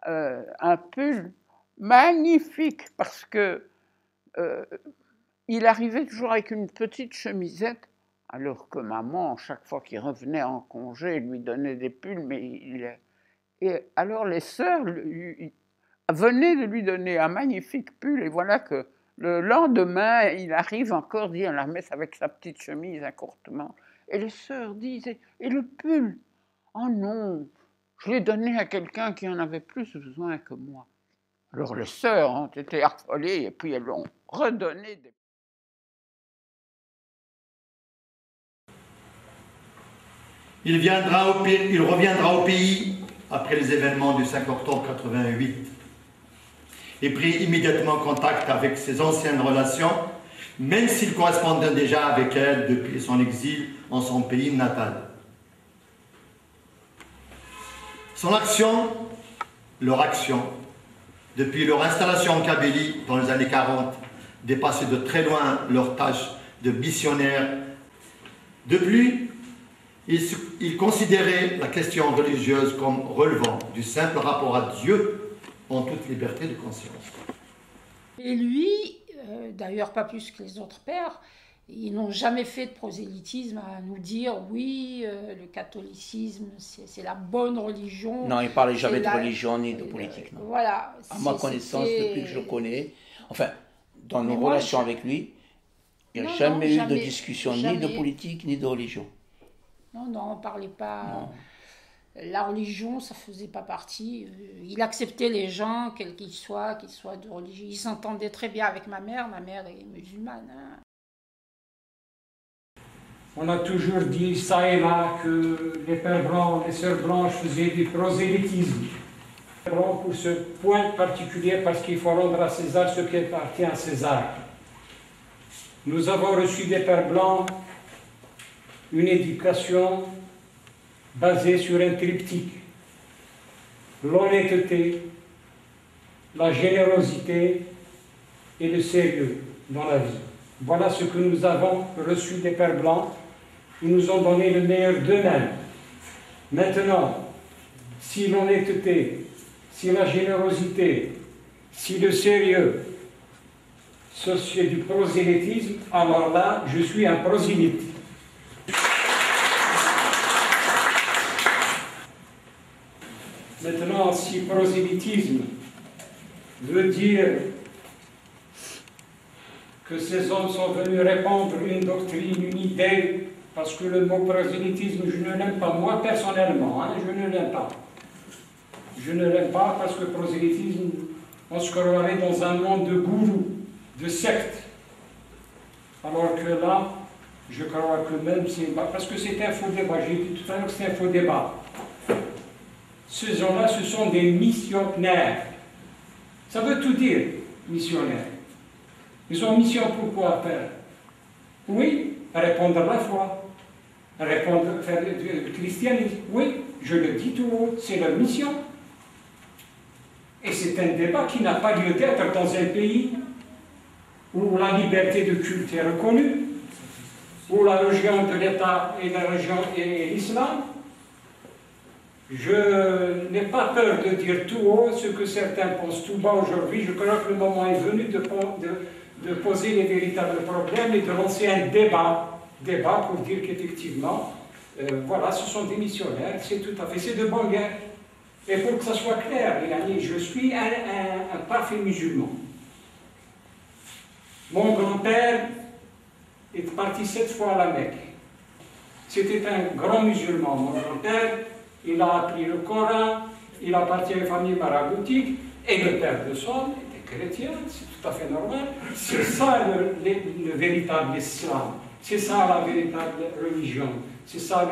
un pull magnifique parce que il arrivait toujours avec une petite chemisette, alors que maman, chaque fois qu'il revenait en congé, lui donnait des pulls, et alors les sœurs venaient de lui donner un magnifique pull, et voilà que le lendemain, il arrive encore dire la messe avec sa petite chemise à courte manche. Et les sœurs disaient, et le pull? Oh non, je l'ai donné à quelqu'un qui en avait plus besoin que moi. Alors les sœurs ont été affolées, et puis elles l'ont redonné des... Il reviendra au pays après les événements du 5 octobre 88 et prit immédiatement contact avec ses anciennes relations, même s'il correspondait déjà avec elles depuis son exil en son pays natal. Son action, leur action, depuis leur installation en Kabylie dans les années 40, dépassait de très loin leur tâche de missionnaire. De plus, il considérait la question religieuse comme relevant du simple rapport à Dieu en toute liberté de conscience. Et lui, d'ailleurs pas plus que les autres pères, ils n'ont jamais fait de prosélytisme à nous dire oui, le catholicisme c'est la bonne religion. Non, il ne parlait jamais de religion ni de politique. Non. Voilà. À ma connaissance, depuis que je le connais, enfin, dans nos relations avec lui, il n'y a jamais eu de discussion ni de politique ni de religion. Non, on ne parlait pas. Non. La religion, ça ne faisait pas partie. Il acceptait les gens, quels qu'ils soient de religion. Il s'entendait très bien avec ma mère. Ma mère est musulmane. Hein. On a toujours dit ça et là que les pères blancs, les sœurs blanches faisaient du prosélytisme. Pour ce point particulier, parce qu'il faut rendre à César ce qui appartient à César. Nous avons reçu des pères blancs une éducation basée sur un triptyque: l'honnêteté, la générosité et le sérieux dans la vie. Voilà ce que nous avons reçu des pères blancs. Ils nous ont donné le meilleur d'eux-mêmes. Maintenant, si l'honnêteté, si la générosité, si le sérieux, c'est du prosélytisme, alors là, je suis un prosélyte. Maintenant, si prosélytisme veut dire que ces hommes sont venus répandre une doctrine, une idée, parce que le mot prosélytisme, je ne l'aime pas, moi personnellement, hein, je ne l'aime pas. Je ne l'aime pas parce que prosélytisme, on se croirait dans un monde de gourous, de sectes. Alors que là, je crois que même c'est... Parce que c'est un faux débat, j'ai dit tout à l'heure que c'est un faux débat. Ces gens-là, ce sont des missionnaires. Ça veut tout dire, missionnaires. Ils ont mission pour quoi faire? Oui, répondre à la foi, répondre, faire du christianisme. Oui, je le dis tout haut, c'est leur mission. Et c'est un débat qui n'a pas lieu d'être dans un pays où la liberté de culte est reconnue, où la religion de l'État est la religion et l'islam. Je n'ai pas peur de dire tout haut ce que certains pensent tout bas aujourd'hui. Je crois que le moment est venu de poser les véritables problèmes et de lancer un débat pour dire qu'effectivement, voilà, ce sont des missionnaires, c'est tout à fait, c'est de bonne guerre. Et pour que ça soit clair, les amis, je suis un parfait musulman. Mon grand-père est parti 7 fois à la Mecque. C'était un grand musulman. Mon grand-père, il a appris le Coran, il appartient à une famille maraboutique, et le père de son était chrétien, c'est tout à fait normal. C'est ça le véritable islam, c'est ça la véritable religion, c'est ça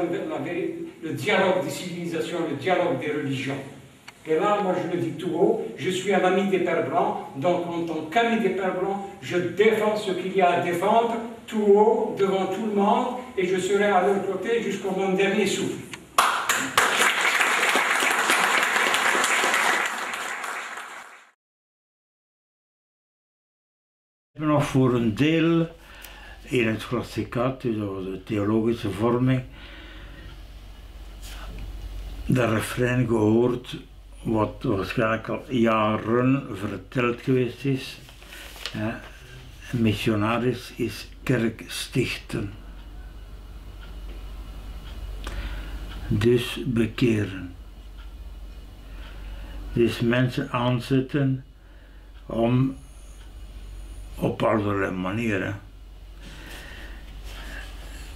le dialogue des civilisations, le dialogue des religions. Et là, moi je le dis tout haut, je suis un ami des pères blancs, donc en tant qu'ami des pères blancs, je défends ce qu'il y a à défendre, tout haut, devant tout le monde, et je serai à leur côté jusqu'au mon dernier souffle. nog voor een deel in het klassicaat, dus de theologische vorming, dat refrein gehoord, wat waarschijnlijk al jaren verteld geweest is. Missionaris is kerk stichten. Dus bekeren. Dus mensen aanzetten om op allerlei manieren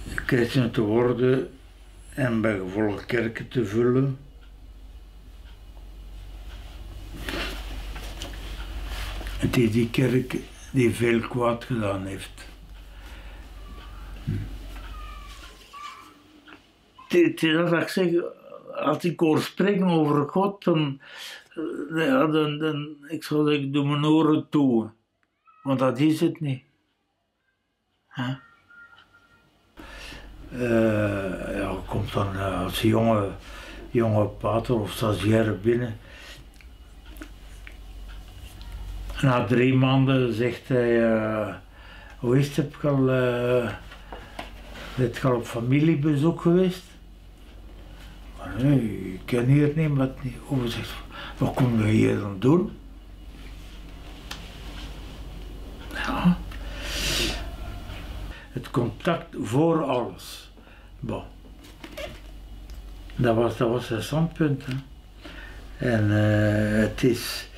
christen te worden en bij gevolg kerken te vullen. Het is die kerk die veel kwaad gedaan heeft. Het is dat ik zeg, als ik hoor spreken over God, dan ik zou zeggen, ik doe mijn oren toe. Want dat is het niet. Ja, komt dan als jonge pater of stagiaire binnen. Na 3 maanden zegt hij, hoe is het, heb je al op familiebezoek geweest? Maar nee, ik ken hier niemand niet. Hoe zegt, wat kom je hier dan doen? Ja. Het contact voor alles. Bon. Dat was zijn standpunt. Hè. En het is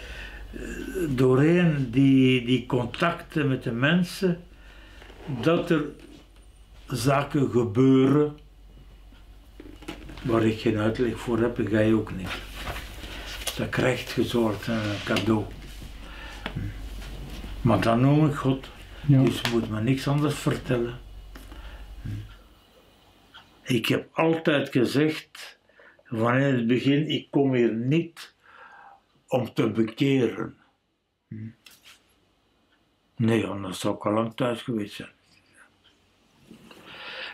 doorheen die contacten met de mensen dat er zaken gebeuren waar ik geen uitleg voor heb en jij ook niet. Dat krijgt je soort cadeau. Maar dan noem ik God. Ja. Dus je moet me niks anders vertellen. Ik heb altijd gezegd, vanuit het begin, ik kom hier niet om te bekeren. Nee, anders zou ik al lang thuis geweest zijn.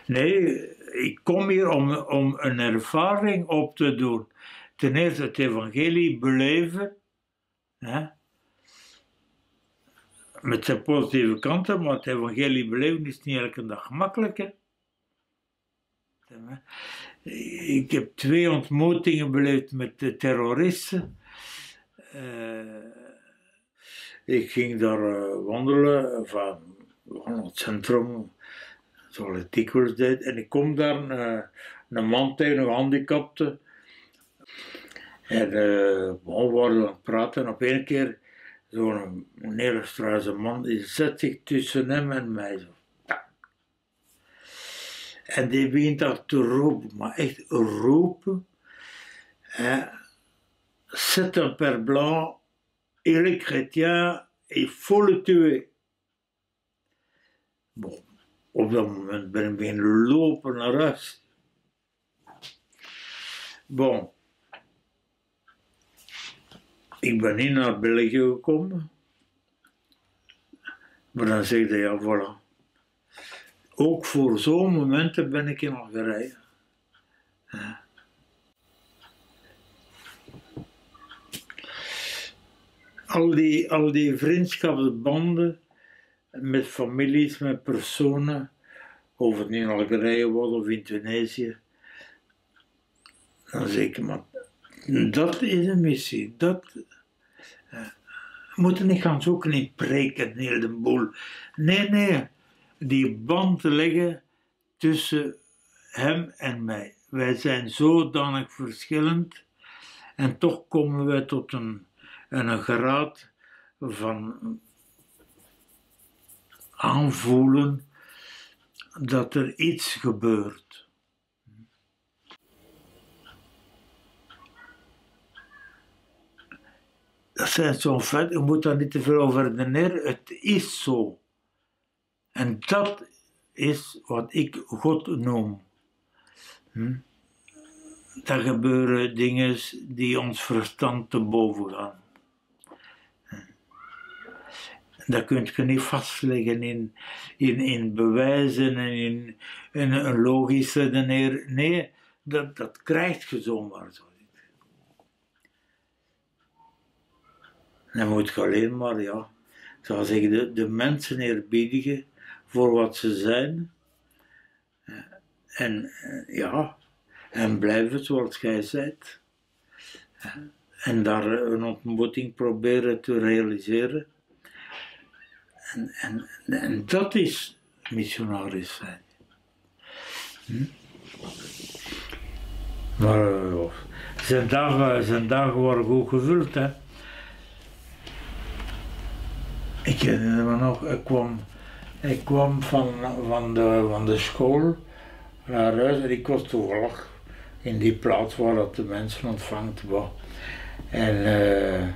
Nee, ik kom hier om een ervaring op te doen. Ten eerste het evangelie beleven, hè? Met zijn positieve kanten, maar het evangelie beleven is niet elke dag gemakkelijk. Hè? Ik heb 2 ontmoetingen beleefd met de terroristen. Ik ging daar wandelen van het centrum, zoals ik dikwijls deed, en ik kom daar een man tegen, een gehandicapte. En we waren aan het praten en op een keer zo'n hele struise man, die zet zich tussen hem en mij zo. En die begint daar te roepen, maar echt roepen. C'est un père blanc, il est chrétien, il faut le tuer. Bon, op dat moment ben ik beginnen lopen naar huis. Bon. Ik ben niet naar België gekomen. Maar dan zeg je, ja, voilà. Ook voor zo'n momenten ben ik in Algerije. Ja. Al die vriendschapsbanden met families, met personen, of het nu in Algerije was of in Tunesië, dan zeg ik, maar dat is een missie. We moeten niet gaan zoeken in preken, heel de boel. Nee. Die band leggen tussen hem en mij. Wij zijn zodanig verschillend en toch komen wij tot een graad van aanvoelen dat er iets gebeurt. Dat zijn zo'n feit, je moet daar niet te veel over redeneren, het is zo. En dat is wat ik God noem. Er gebeuren dingen die ons verstand te boven gaan. Dat kun je niet vastleggen in bewijzen en in een logische redenering. Nee, dat krijg je zomaar zo. Dan moet je alleen maar, ja, zal zeggen, de mensen eerbiedigen voor wat ze zijn. En ja, en blijf het wat jij bent. En daar een ontmoeting proberen te realiseren. En dat is missionaris zijn. Maar zijn dagen waren goed gevuld, hè. Ik herinner me nog, ik kwam van de school naar huis en ik was toevallig in die plaats waar dat de mensen ontvangt. En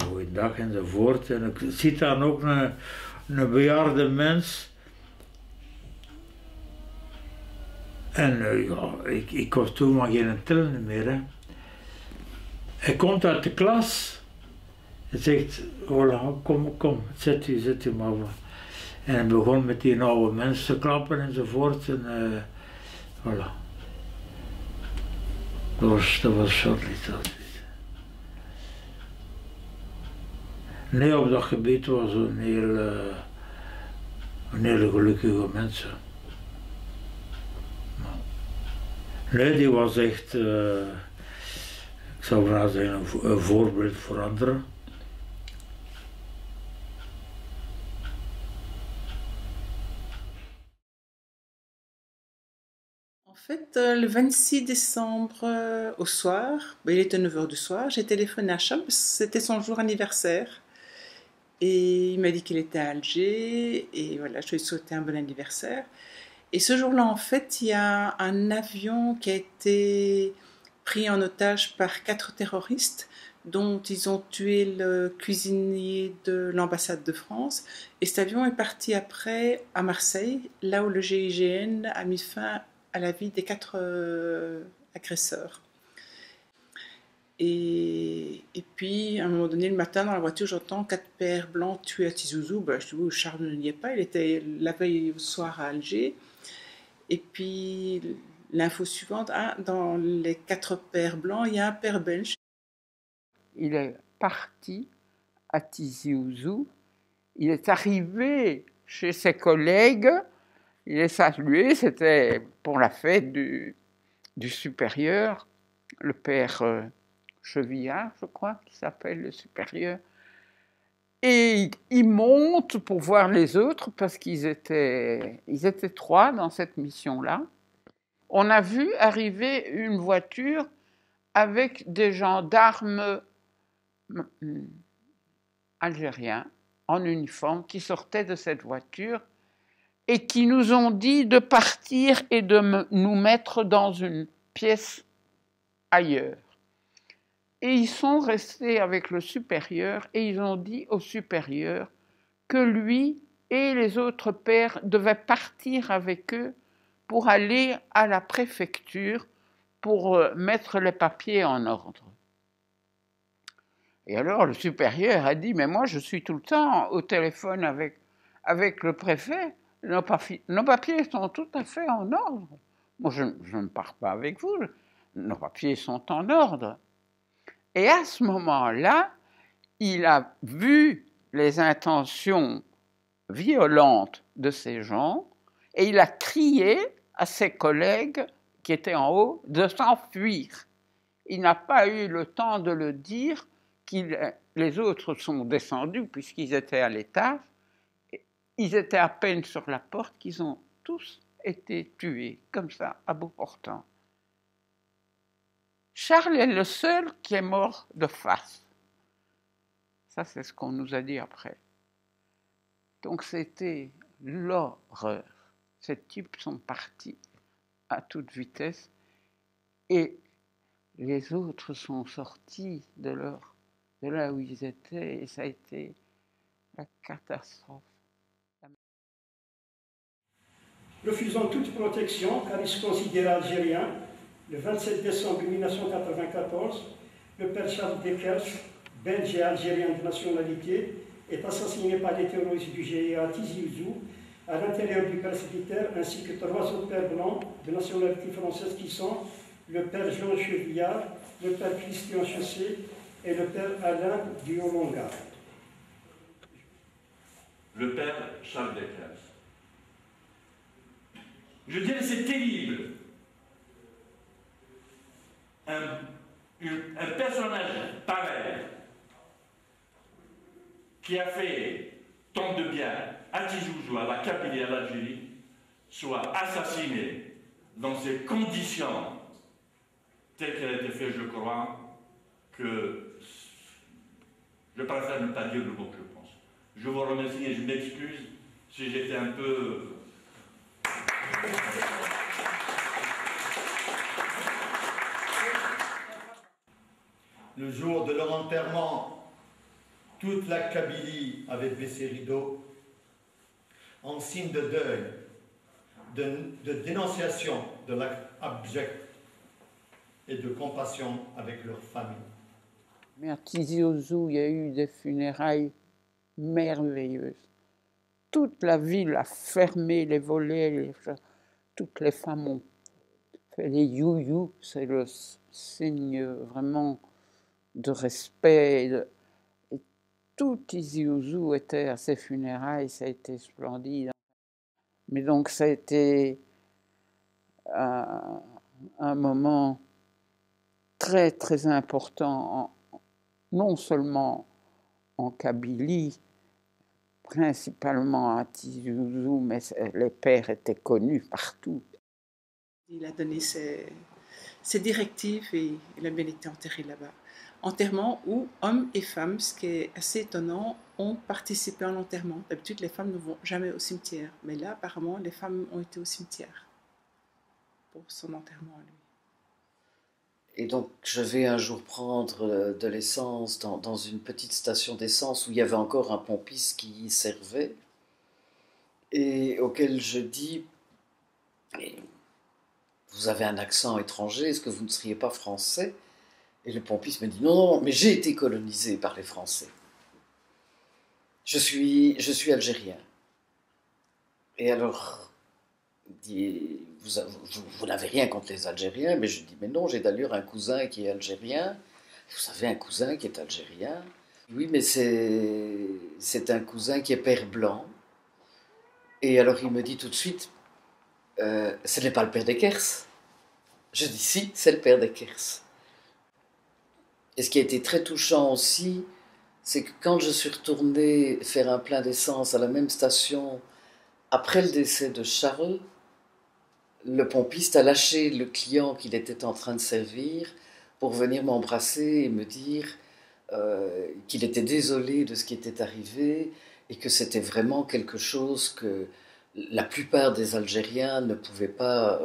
goeiedag enzovoort. En ik zie dan ook een bejaarde mens. En ja, ik was toen maar geen tellende meer. Hè. Hij komt uit de klas. Hij zegt, voilà, kom, zet u maar. En hij begon met die oude mensen te klappen enzovoort. En voilà. Dat was Charlie. Nee, op dat gebied was een hele gelukkige mens. Nee, die was echt, ik zou bijna zeggen, een voorbeeld voor anderen. En fait, le 26 décembre au soir, il était 9h du soir, j'ai téléphoné à Charles parce que c'était son jour anniversaire. Et il m'a dit qu'il était à Alger, et voilà, je lui ai souhaité un bon anniversaire. Et ce jour-là, en fait, il y a un avion qui a été pris en otage par 4 terroristes, dont ils ont tué le cuisinier de l'ambassade de France. Et cet avion est parti après à Marseille, là où le GIGN a mis fin à la vie des 4 agresseurs. Et puis, à un moment donné, le matin, dans la voiture, j'entends 4 pères blancs tués à Tizouzou. Ben, je dis, oui, Charles n'y est pas, il était la veille au soir à Alger. Et puis, l'info suivante, dans les 4 pères blancs, il y a un père belge. Il est parti à Tizi Ouzou, il est arrivé chez ses collègues, il est salué, c'était pour la fête du supérieur, le père Chevillard, je crois, qui s'appelle le supérieur. Et il monte pour voir les autres, parce qu'ils étaient 3 dans cette mission-là. On a vu arriver une voiture avec des gendarmes algériens en uniforme qui sortaient de cette voiture et qui nous ont dit de partir et de nous mettre dans une pièce ailleurs. Et ils sont restés avec le supérieur et ils ont dit au supérieur que lui et les autres pères devaient partir avec eux pour aller à la préfecture pour mettre les papiers en ordre. Et alors le supérieur a dit, mais moi je suis tout le temps au téléphone avec le préfet, nos papiers sont tout à fait en ordre. Moi je ne pars pas avec vous, nos papiers sont en ordre. Et à ce moment-là, il a vu les intentions violentes de ces gens et il a crié à ses collègues qui étaient en haut de s'enfuir. Il n'a pas eu le temps de le dire, les autres sont descendus puisqu'ils étaient à l'étage. Ils étaient à peine sur la porte qu'ils ont tous été tués, comme ça, à bout portant. Charles est le seul qui est mort de face. Ça, c'est ce qu'on nous a dit après. Donc, c'était l'horreur. Ces types sont partis à toute vitesse et les autres sont sortis de là où ils étaient et ça a été la catastrophe. Refusant toute protection car il se considérait algérien, le 27 décembre 1994, le père Charles Dekers, belge et algérien de nationalité, est assassiné par les terroristes du GIA à Tizi Ouzou, à l'intérieur du presbytère, ainsi que 3 autres pères blancs de nationalité française qui sont le père Jean Chevillard, le père Christian Chassé et le père Alain Guillaume-Longa. Le père Charles Desclèves. Je dirais c'est terrible. Un personnage pareil qui a fait tant de bien à Tizi-Ouzou, à la Kabylie, à l'Algérie, soit assassiné dans ces conditions telles qu'elles étaient faites, je crois, que je préfère ne pas dire le mot que je pense. Je vous remercie et je m'excuse si j'étais un peu... Le jour de leur enterrement, toute la Kabylie avait baissé rideau en signe de deuil, de dénonciation de l'acte abject et de compassion avec leur famille. Mais à Tizi Ouzou, il y a eu des funérailles merveilleuses. Toute la ville a fermé les volets, toutes les femmes ont fait les you-you, c'est le signe vraiment de respect. Et tout Tizi Ouzou était à ces funérailles, ça a été splendide. Mais donc ça a été un moment très très important, non seulement en Kabylie, principalement à Tizi Ouzou, mais les pères étaient connus partout. Il a donné ses directives et il a bien été enterré là-bas. Enterrement où hommes et femmes, ce qui est assez étonnant, ont participé à l'enterrement. D'habitude, les femmes ne vont jamais au cimetière, mais là, apparemment, les femmes ont été au cimetière pour son enterrement à lui. Et donc, je vais un jour prendre de l'essence dans une petite station d'essence où il y avait encore un pompiste qui y servait et auquel je dis « Vous avez un accent étranger, est-ce que vous ne seriez pas français ?» Et le pompiste me dit « Non, mais j'ai été colonisé par les Français. Je suis algérien. » Et alors, il dit « Vous n'avez rien contre les Algériens ?» Mais je dis « Mais non, j'ai d'ailleurs un cousin qui est algérien. » « Vous avez un cousin qui est algérien ?»« Oui, mais c'est un cousin qui est père blanc. » Et alors il me dit tout de suite « Ce n'est pas le père d'Ekers ?» Je dis « Si, c'est le père d'Ekers. » Et ce qui a été très touchant aussi, c'est que quand je suis retourné faire un plein d'essence à la même station, après le décès de Charles, le pompiste a lâché le client qu'il était en train de servir pour venir m'embrasser et me dire qu'il était désolé de ce qui était arrivé et que c'était vraiment quelque chose que la plupart des Algériens ne pouvaient pas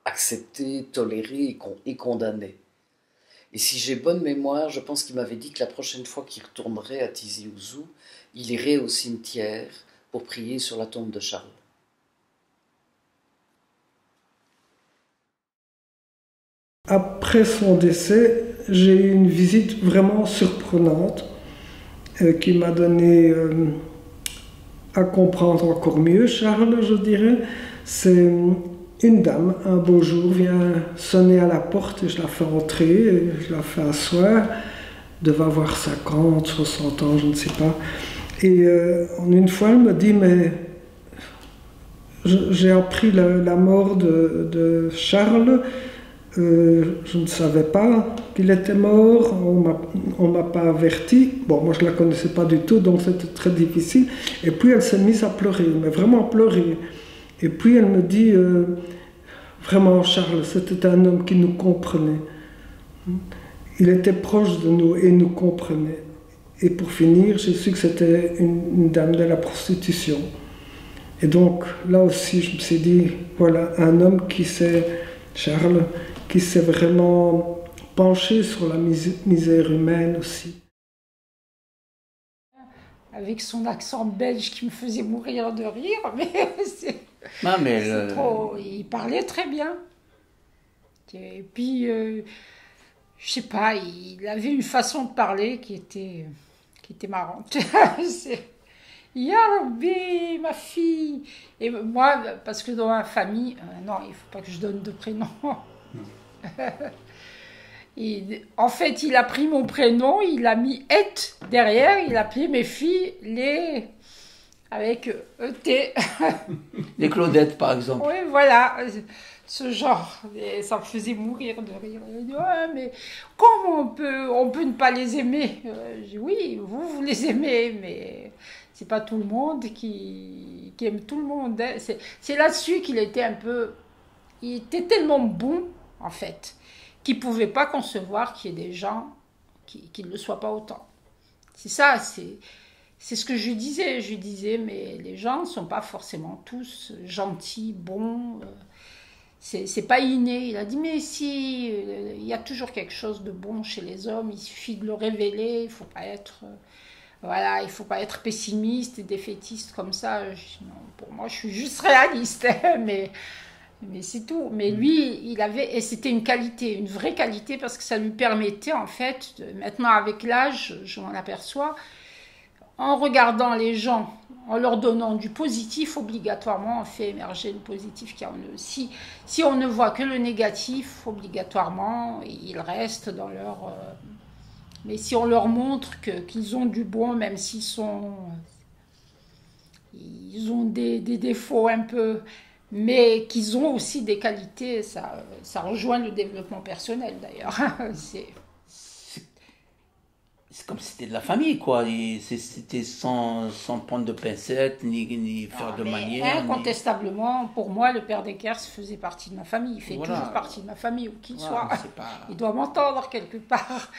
accepter, tolérer et condamner. Et si j'ai bonne mémoire, je pense qu'il m'avait dit que la prochaine fois qu'il retournerait à Tizi Ouzou, il irait au cimetière pour prier sur la tombe de Charles. Après son décès, j'ai eu une visite vraiment surprenante qui m'a donné à comprendre encore mieux Charles, je dirais. C'est une dame, un beau jour, vient sonner à la porte et je la fais entrer, et je la fais asseoir. Elle devait avoir 50, 60 ans, je ne sais pas. Et une fois, elle me dit, mais j'ai appris la mort de Charles. Je ne savais pas qu'il était mort, on ne m'a pas averti. Bon, moi je ne la connaissais pas du tout, donc c'était très difficile. Et puis elle s'est mise à pleurer, mais vraiment pleurer. Et puis elle me dit, vraiment Charles, c'était un homme qui nous comprenait. Il était proche de nous et nous comprenait. Et pour finir, j'ai su que c'était une dame de la prostitution. Et donc là aussi, je me suis dit, voilà, un homme qui s'est, Charles, qui s'est vraiment penché sur la misère humaine aussi. Avec son accent belge qui me faisait mourir de rire, mais c'est trop... Il parlait très bien. Et puis, je sais pas, il avait une façon de parler qui était marrante. Ya Rabbi, ma fille. Et moi, parce que dans ma famille, non, il ne faut pas que je donne de prénom. En fait, il a pris mon prénom, il a mis Et derrière, il a appelé mes filles les... avec ET. Les Claudettes, par exemple. Oui, voilà, ce genre. Et ça me faisait mourir de rire. Il dit, ouais, mais comment on peut ne pas les aimer? Je dis, oui, vous les aimez, mais c'est pas tout le monde qui aime tout le monde. Hein. C'est là-dessus qu'il était un peu... Il était tellement bon, en fait, qu'il ne pouvait pas concevoir qu'il y ait des gens qui ne le soient pas autant. C'est ça, c'est ce que je lui disais. Je lui disais, mais les gens ne sont pas forcément tous gentils, bons. C'est pas inné. Il a dit, mais si, il y a toujours quelque chose de bon chez les hommes. Il suffit de le révéler. Il faut pas être, voilà, il faut pas être pessimiste et défaitiste comme ça. Non, pour moi, je suis juste réaliste, mais c'est tout. Mais lui, il avait, et c'était une qualité, une vraie qualité, parce que ça lui permettait, en fait, maintenant avec l'âge, je m'en aperçois, en regardant les gens, en leur donnant du positif, obligatoirement, on fait émerger le positif qu'il y a en eux. Si on ne voit que le négatif, obligatoirement, ils restent dans leur... mais si on leur montre qu'ils ont du bon, même s'ils ont des défauts un peu... mais qu'ils ont aussi des qualités, ça rejoint le développement personnel d'ailleurs. C'est comme si c'était de la famille, quoi. C'était sans prendre de pincettes, ni faire de manière. Incontestablement, pour moi, le père Dekers faisait partie de ma famille. Il fait toujours partie de ma famille, où qu'il soit. Il doit m'entendre quelque part.